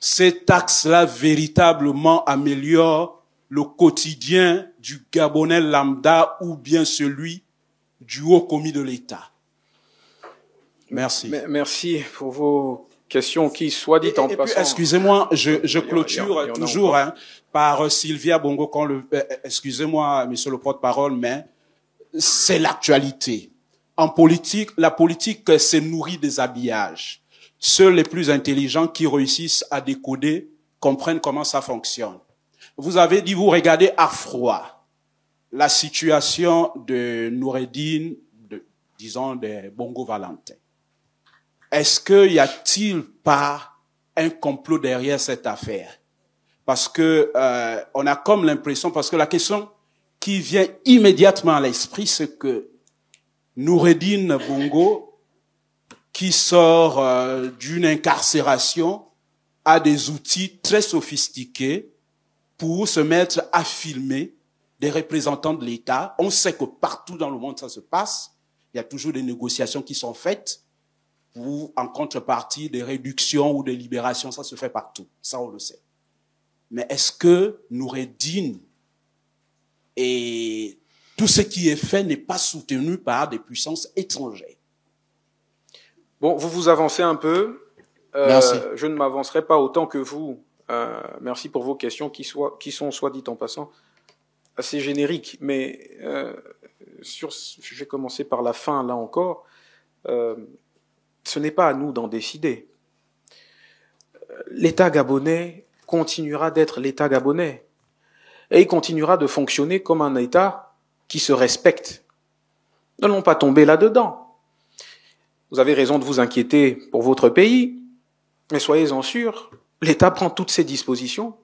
ces taxes-là véritablement améliorent le quotidien du Gabonais lambda ou bien celui du haut commis de l'État? Merci. Merci pour vos questions qui, soit dit en passant... Excusez-moi, je clôture toujours par Sylvia Bongo. Excusez-moi, monsieur le porte-parole, mais c'est l'actualité. En politique, la politique se nourrit des habillages. Seuls les plus intelligents qui réussissent à décoder comprennent comment ça fonctionne. Vous avez dit, vous regardez à froid la situation de Noureddine, disons des Bongo Valentin. Est-ce qu'il y a-t-il pas un complot derrière cette affaire? Parce que on a comme l'impression, parce que la question qui vient immédiatement à l'esprit, c'est que Noureddine Bongo, qui sort d'une incarcération, a des outils très sophistiqués pour se mettre à filmer des représentants de l'État. On sait que partout dans le monde ça se passe. Il y a toujours des négociations qui sont faites ou en contrepartie des réductions ou des libérations. Ça se fait partout. Ça, on le sait. Mais est-ce que Noureddine et tout ce qui est fait n'est pas soutenu par des puissances étrangères? Bon, vous vous avancez un peu. Merci. Je ne m'avancerai pas autant que vous. Merci pour vos questions qui sont, soit dit en passant, assez génériques. Mais je vais commencer par la fin, là encore. Ce n'est pas à nous d'en décider. L'État gabonais continuera d'être l'État gabonais. Et il continuera de fonctionner comme un État qui se respecte. N'allons pas tomber là-dedans. Vous avez raison de vous inquiéter pour votre pays, mais soyez-en sûrs, l'État prend toutes ses dispositions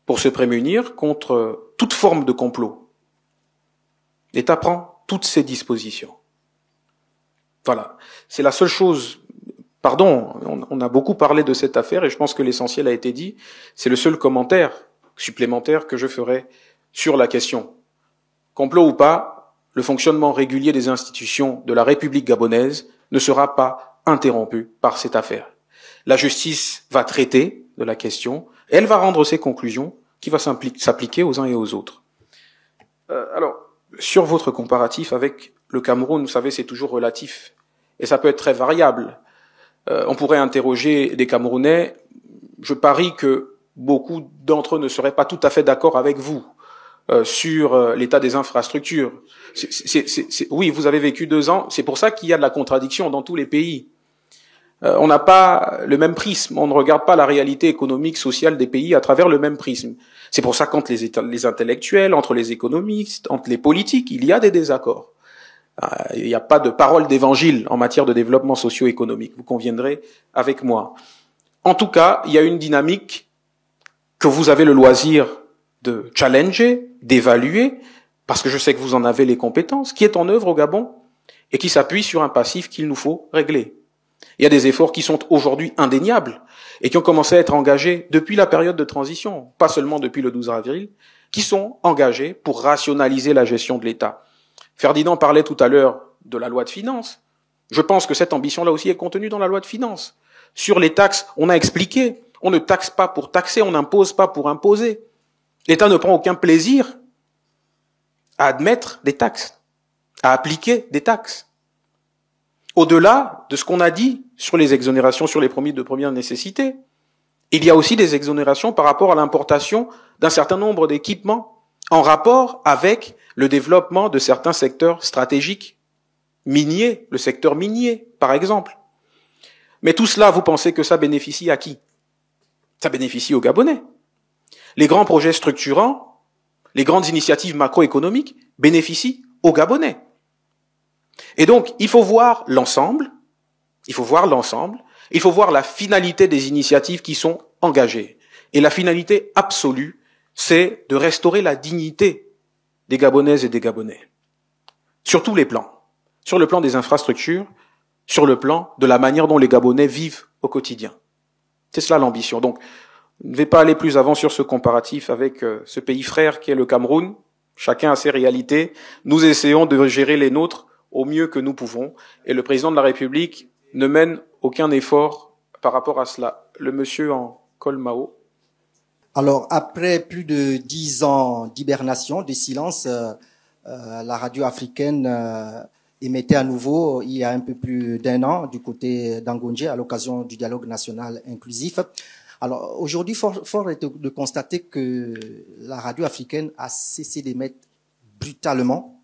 pour se prémunir contre toute forme de complot. L'État prend toutes ses dispositions. Voilà. C'est la seule chose. Pardon, on a beaucoup parlé de cette affaire et je pense que l'essentiel a été dit. C'est le seul commentaire supplémentaire que je ferai sur la question. Complot ou pas, le fonctionnement régulier des institutions de la République gabonaise ne sera pas interrompu par cette affaire. La justice va traiter de la question et elle va rendre ses conclusions qui va s'appliquer aux uns et aux autres. Alors, sur votre comparatif avec le Cameroun, vous savez, c'est toujours relatif et ça peut être très variable. On pourrait interroger des Camerounais. Je parie que beaucoup d'entre eux ne seraient pas tout à fait d'accord avec vous sur l'état des infrastructures. Oui, vous avez vécu 2 ans. C'est pour ça qu'il y a de la contradiction dans tous les pays. On n'a pas le même prisme. On ne regarde pas la réalité économique, sociale des pays à travers le même prisme. C'est pour ça qu'entre les intellectuels, entre les économistes, entre les politiques, il y a des désaccords. Il n'y a pas de parole d'évangile en matière de développement socio-économique. Vous conviendrez avec moi. En tout cas, il y a une dynamique que vous avez le loisir de challenger, d'évaluer, parce que je sais que vous en avez les compétences, qui est en œuvre au Gabon et qui s'appuie sur un passif qu'il nous faut régler. Il y a des efforts qui sont aujourd'hui indéniables et qui ont commencé à être engagés depuis la période de transition, pas seulement depuis le 12 avril, qui sont engagés pour rationaliser la gestion de l'État. Ferdinand parlait tout à l'heure de la loi de finances. Je pense que cette ambition-là aussi est contenue dans la loi de finances. Sur les taxes, on a expliqué, on ne taxe pas pour taxer, on n'impose pas pour imposer. L'État ne prend aucun plaisir à admettre des taxes, à appliquer des taxes. Au-delà de ce qu'on a dit sur les exonérations sur les produits de première nécessité, il y a aussi des exonérations par rapport à l'importation d'un certain nombre d'équipements en rapport avec le développement de certains secteurs stratégiques, miniers, le secteur minier, par exemple. Mais tout cela, vous pensez que ça bénéficie à qui? Ça bénéficie aux Gabonais. Les grands projets structurants, les grandes initiatives macroéconomiques bénéficient aux Gabonais. Et donc, il faut voir l'ensemble, il faut voir la finalité des initiatives qui sont engagées. Et la finalité absolue, c'est de restaurer la dignité des Gabonaises et des Gabonais. Sur tous les plans. Sur le plan des infrastructures, sur le plan de la manière dont les Gabonais vivent au quotidien. C'est cela l'ambition. Donc, je ne vais pas aller plus avant sur ce comparatif avec ce pays frère qui est le Cameroun. Chacun a ses réalités. Nous essayons de gérer les nôtres au mieux que nous pouvons. Et le président de la République ne mène aucun effort par rapport à cela. Le monsieur en col Mao. Alors, après plus de 10 ans d'hibernation, de silence, la radio africaine émettait à nouveau, il y a un peu plus d'1 an, du côté d'Angondje, à l'occasion du dialogue national inclusif. Alors, aujourd'hui, fort est de constater que la radio africaine a cessé d'émettre brutalement.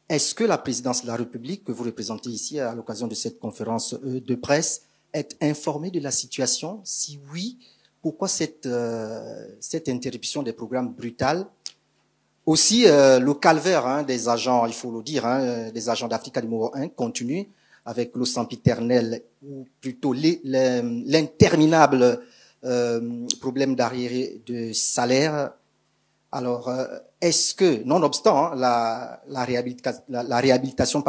Est-ce que la présidence de la République, que vous représentez ici à l'occasion de cette conférence de presse, est informée de la situation? Si oui, pourquoi cette interruption des programmes brutale? Aussi, le calvaire des agents, il faut le dire, des agents d'Africa numéro 1 continue avec le sempiternel, ou plutôt l'interminable problème d'arriérés de salaire. Alors, est-ce que, nonobstant la réhabilitation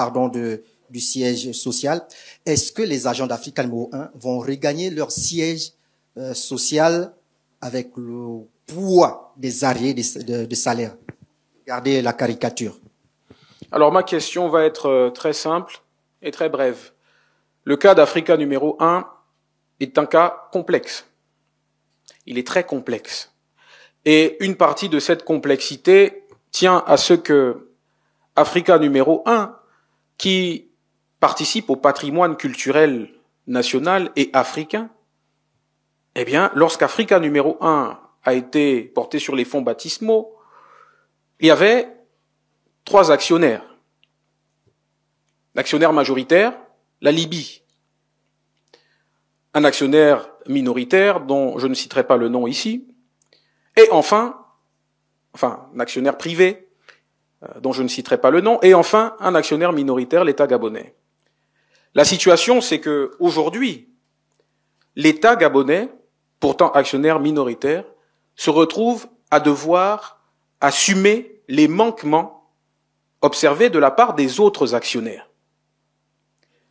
du siège social, est-ce que les agents d'Africa numéro 1 vont regagner leur siège social avec le poids des arriérés de salaire? Regardez la caricature. Alors ma question va être très simple et très brève. Le cas d'Africa numéro 1 est un cas complexe. Il est très complexe. Et une partie de cette complexité tient à ce que Africa numéro 1, qui participe au patrimoine culturel national et africain, eh bien, lorsqu'Africa numéro 1 a été porté sur les fonds baptismaux, il y avait 3 actionnaires. L'actionnaire majoritaire, la Libye. Un actionnaire minoritaire dont je ne citerai pas le nom ici. Et enfin, un actionnaire privé dont je ne citerai pas le nom. Et enfin, un actionnaire minoritaire, l'État gabonais. La situation, c'est que aujourd'hui, l'État gabonais, pourtant actionnaire minoritaire, se retrouve à devoir assumer les manquements observés de la part des autres actionnaires.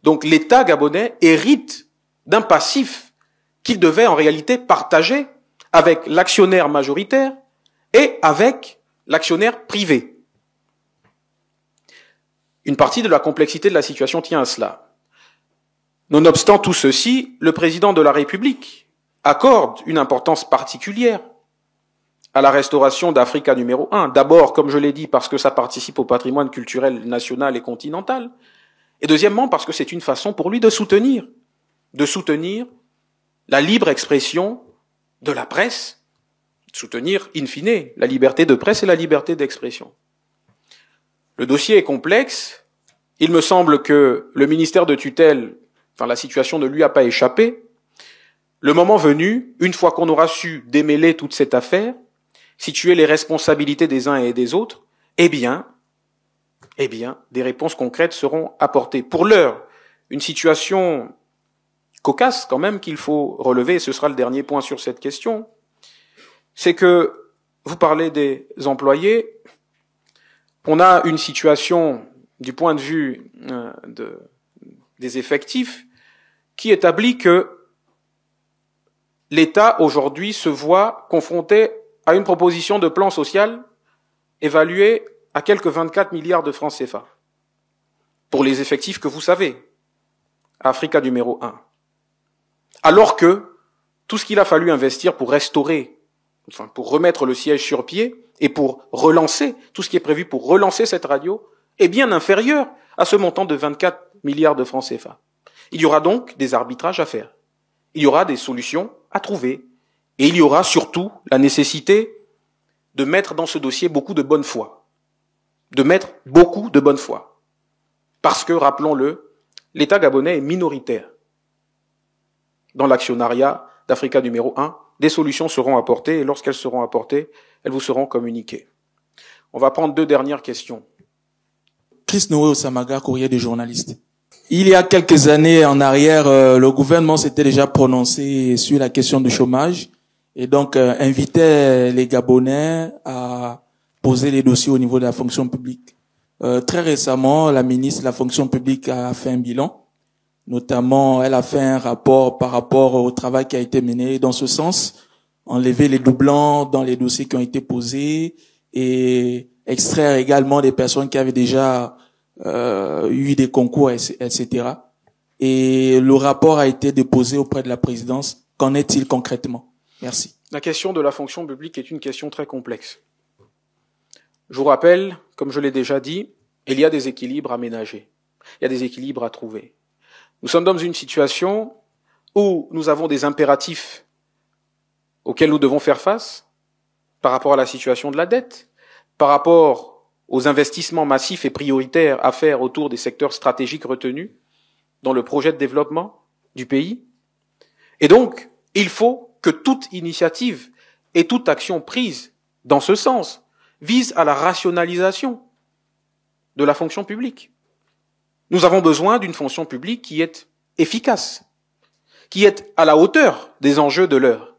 Donc l'État gabonais hérite d'un passif qu'il devait en réalité partager avec l'actionnaire majoritaire et avec l'actionnaire privé. Une partie de la complexité de la situation tient à cela. Nonobstant tout ceci, le président de la République accorde une importance particulière à la restauration d'Africa numéro 1. D'abord, comme je l'ai dit, parce que ça participe au patrimoine culturel national et continental. Et deuxièmement, parce que c'est une façon pour lui de soutenir la libre expression de la presse, soutenir, in fine, la liberté de presse et la liberté d'expression. Le dossier est complexe. Il me semble que le ministère de tutelle, la situation ne lui a pas échappé. Le moment venu, une fois qu'on aura su démêler toute cette affaire, situer les responsabilités des uns et des autres, eh bien, des réponses concrètes seront apportées. Pour l'heure, une situation cocasse quand même qu'il faut relever, et ce sera le dernier point sur cette question, c'est que vous parlez des employés, on a une situation du point de vue des effectifs qui établit que l'État aujourd'hui se voit confronté à une proposition de plan social évaluée à quelques 24 milliards de francs CFA pour les effectifs que vous savez, à Africa numéro 1. Alors que tout ce qu'il a fallu investir pour restaurer, pour remettre le siège sur pied et pour relancer, tout ce qui est prévu pour relancer cette radio, est bien inférieur à ce montant de 24 milliards de francs CFA. Il y aura donc des arbitrages à faire. Il y aura des solutions à trouver. Et il y aura surtout la nécessité de mettre dans ce dossier beaucoup de bonne foi. Parce que, rappelons-le, l'État gabonais est minoritaire dans l'actionnariat d'Africa numéro 1. Des solutions seront apportées et lorsqu'elles seront apportées, elles vous seront communiquées. On va prendre 2 dernières questions. Chris Noé Osamaga, courrier des journalistes. Il y a quelques années en arrière, le gouvernement s'était déjà prononcé sur la question du chômage et donc invitait les Gabonais à poser les dossiers au niveau de la fonction publique. Très récemment, la ministre de la fonction publique a fait un bilan. Notamment, elle a fait un rapport par rapport au travail qui a été mené dans ce sens, enlever les doublons dans les dossiers qui ont été posés et extraire également des personnes qui avaient déjà eu des concours, etc. Et le rapport a été déposé auprès de la présidence. Qu'en est-il concrètement? Merci. La question de la fonction publique est une question très complexe. Je vous rappelle, comme je l'ai déjà dit, il y a des équilibres à ménager. Il y a des équilibres à trouver. Nous sommes dans une situation où nous avons des impératifs auxquels nous devons faire face par rapport à la situation de la dette, par rapport aux investissements massifs et prioritaires à faire autour des secteurs stratégiques retenus dans le projet de développement du pays. Et donc, il faut que toute initiative et toute action prise dans ce sens vise à la rationalisation de la fonction publique. Nous avons besoin d'une fonction publique qui est efficace, qui est à la hauteur des enjeux de l'heure.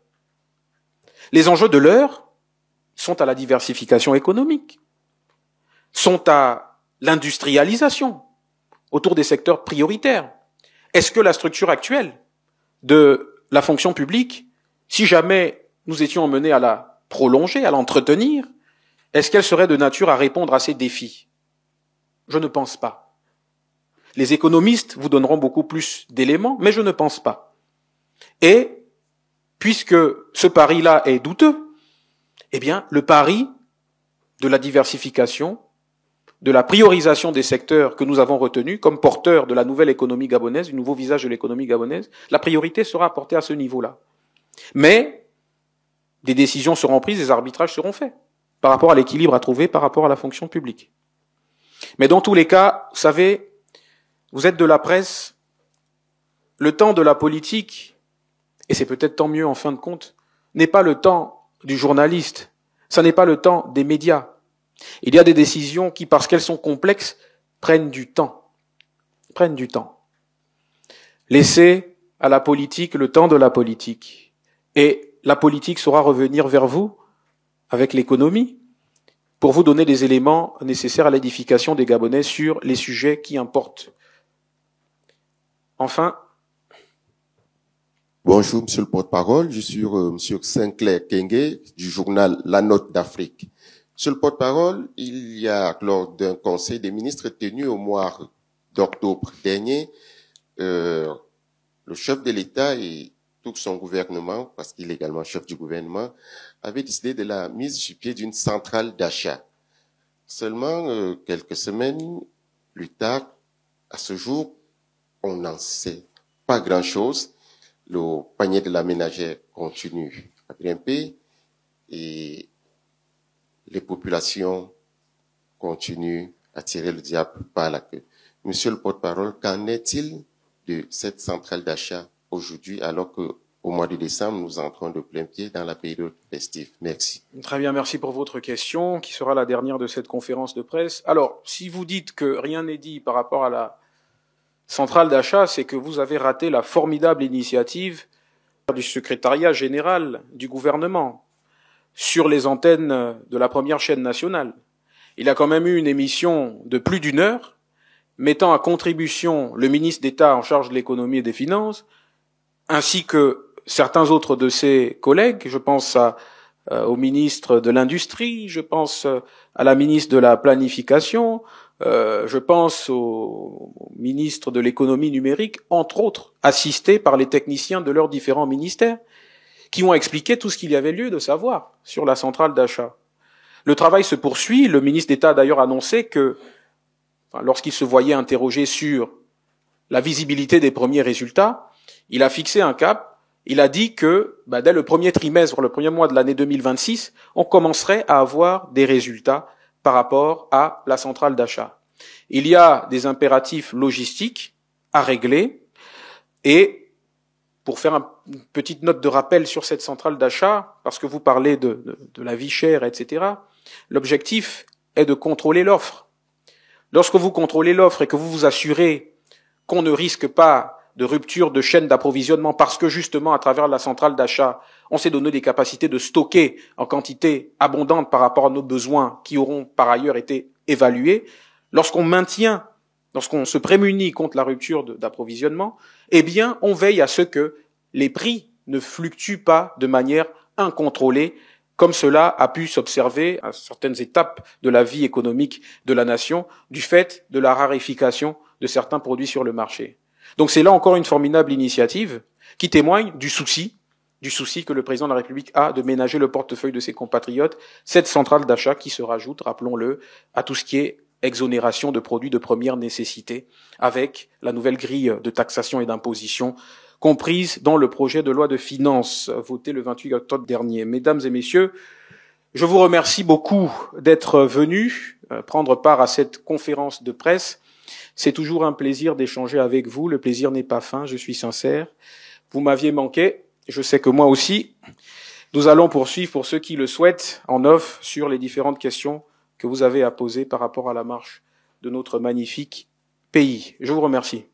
Les enjeux de l'heure, sont à la diversification économique, sont à l'industrialisation autour des secteurs prioritaires. Est-ce que la structure actuelle de la fonction publique, si jamais nous étions emmenés à la prolonger, à l'entretenir, est-ce qu'elle serait de nature à répondre à ces défis? Je ne pense pas. Les économistes vous donneront beaucoup plus d'éléments, mais je ne pense pas. Et, puisque ce pari-là est douteux, eh bien, le pari de la diversification, de la priorisation des secteurs que nous avons retenus comme porteurs de la nouvelle économie gabonaise, du nouveau visage de l'économie gabonaise, la priorité sera apportée à ce niveau-là. Mais des décisions seront prises, des arbitrages seront faits par rapport à l'équilibre à trouver par rapport à la fonction publique. Mais dans tous les cas, vous savez, vous êtes de la presse, le temps de la politique, et c'est peut-être tant mieux en fin de compte, n'est pas le temps du journaliste, ça n'est pas le temps des médias. Il y a des décisions qui, parce qu'elles sont complexes, prennent du temps. Laissez à la politique le temps de la politique. Et la politique saura revenir vers vous avec l'économie pour vous donner les éléments nécessaires à l'édification des Gabonais sur les sujets qui importent. Enfin. Bonjour, monsieur le porte-parole. Je suis monsieur Sinclair Kenge du journal La Note d'Afrique. Monsieur le porte-parole, il y a, lors d'un conseil des ministres tenu au mois d'octobre dernier, le chef de l'État et tout son gouvernement, parce qu'il est également chef du gouvernement, avait décidé de la mise sur pied d'une centrale d'achat. Seulement, quelques semaines plus tard, à ce jour, on n'en sait pas grand-chose. Le panier de la ménagère continue à grimper et les populations continuent à tirer le diable par la queue. Monsieur le porte-parole, qu'en est-il de cette centrale d'achat aujourd'hui, alors qu'au mois de décembre, nous entrons de plein pied dans la période festive? Merci. Très bien, merci pour votre question, qui sera la dernière de cette conférence de presse. Alors, si vous dites que rien n'est dit par rapport à la centrale d'achat, c'est que vous avez raté la formidable initiative du secrétariat général du gouvernement sur les antennes de la première chaîne nationale. Il a quand même eu une émission de plus d'1 heure, mettant à contribution le ministre d'État en charge de l'économie et des finances, ainsi que certains autres de ses collègues. Je pense au ministre de l'Industrie, je pense à la ministre de la Planification, je pense au ministre de l'économie numérique, entre autres, assistés par les techniciens de leurs différents ministères, qui ont expliqué tout ce qu'il y avait lieu de savoir sur la centrale d'achat. Le travail se poursuit. Le ministre d'État a d'ailleurs annoncé que, lorsqu'il se voyait interrogé sur la visibilité des premiers résultats, il a fixé un cap. Il a dit que, dès le premier trimestre, le premier mois de l'année 2026, on commencerait à avoir des résultats par rapport à la centrale d'achat. Il y a des impératifs logistiques à régler et pour faire une petite note de rappel sur cette centrale d'achat, parce que vous parlez de la vie chère, etc., l'objectif est de contrôler l'offre. Lorsque vous contrôlez l'offre et que vous vous assurez qu'on ne risque pas de rupture de chaîne d'approvisionnement parce que justement, à travers la centrale d'achat, on s'est donné des capacités de stocker en quantité abondante par rapport à nos besoins qui auront par ailleurs été évalués, lorsqu'on se prémunit contre la rupture d'approvisionnement, eh bien, on veille à ce que les prix ne fluctuent pas de manière incontrôlée, comme cela a pu s'observer à certaines étapes de la vie économique de la nation, du fait de la raréfaction de certains produits sur le marché. Donc c'est là encore une formidable initiative qui témoigne du souci que le président de la République a de ménager le portefeuille de ses compatriotes, cette centrale d'achat qui se rajoute, rappelons-le, à tout ce qui est exonération de produits de première nécessité, avec la nouvelle grille de taxation et d'imposition comprise dans le projet de loi de finances voté le 28 octobre dernier. Mesdames et messieurs, je vous remercie beaucoup d'être venus prendre part à cette conférence de presse. C'est toujours un plaisir d'échanger avec vous. Le plaisir n'est pas fin, je suis sincère. Vous m'aviez manqué, je sais que moi aussi. Nous allons poursuivre, pour ceux qui le souhaitent, en off sur les différentes questions que vous avez à poser par rapport à la marche de notre magnifique pays. Je vous remercie.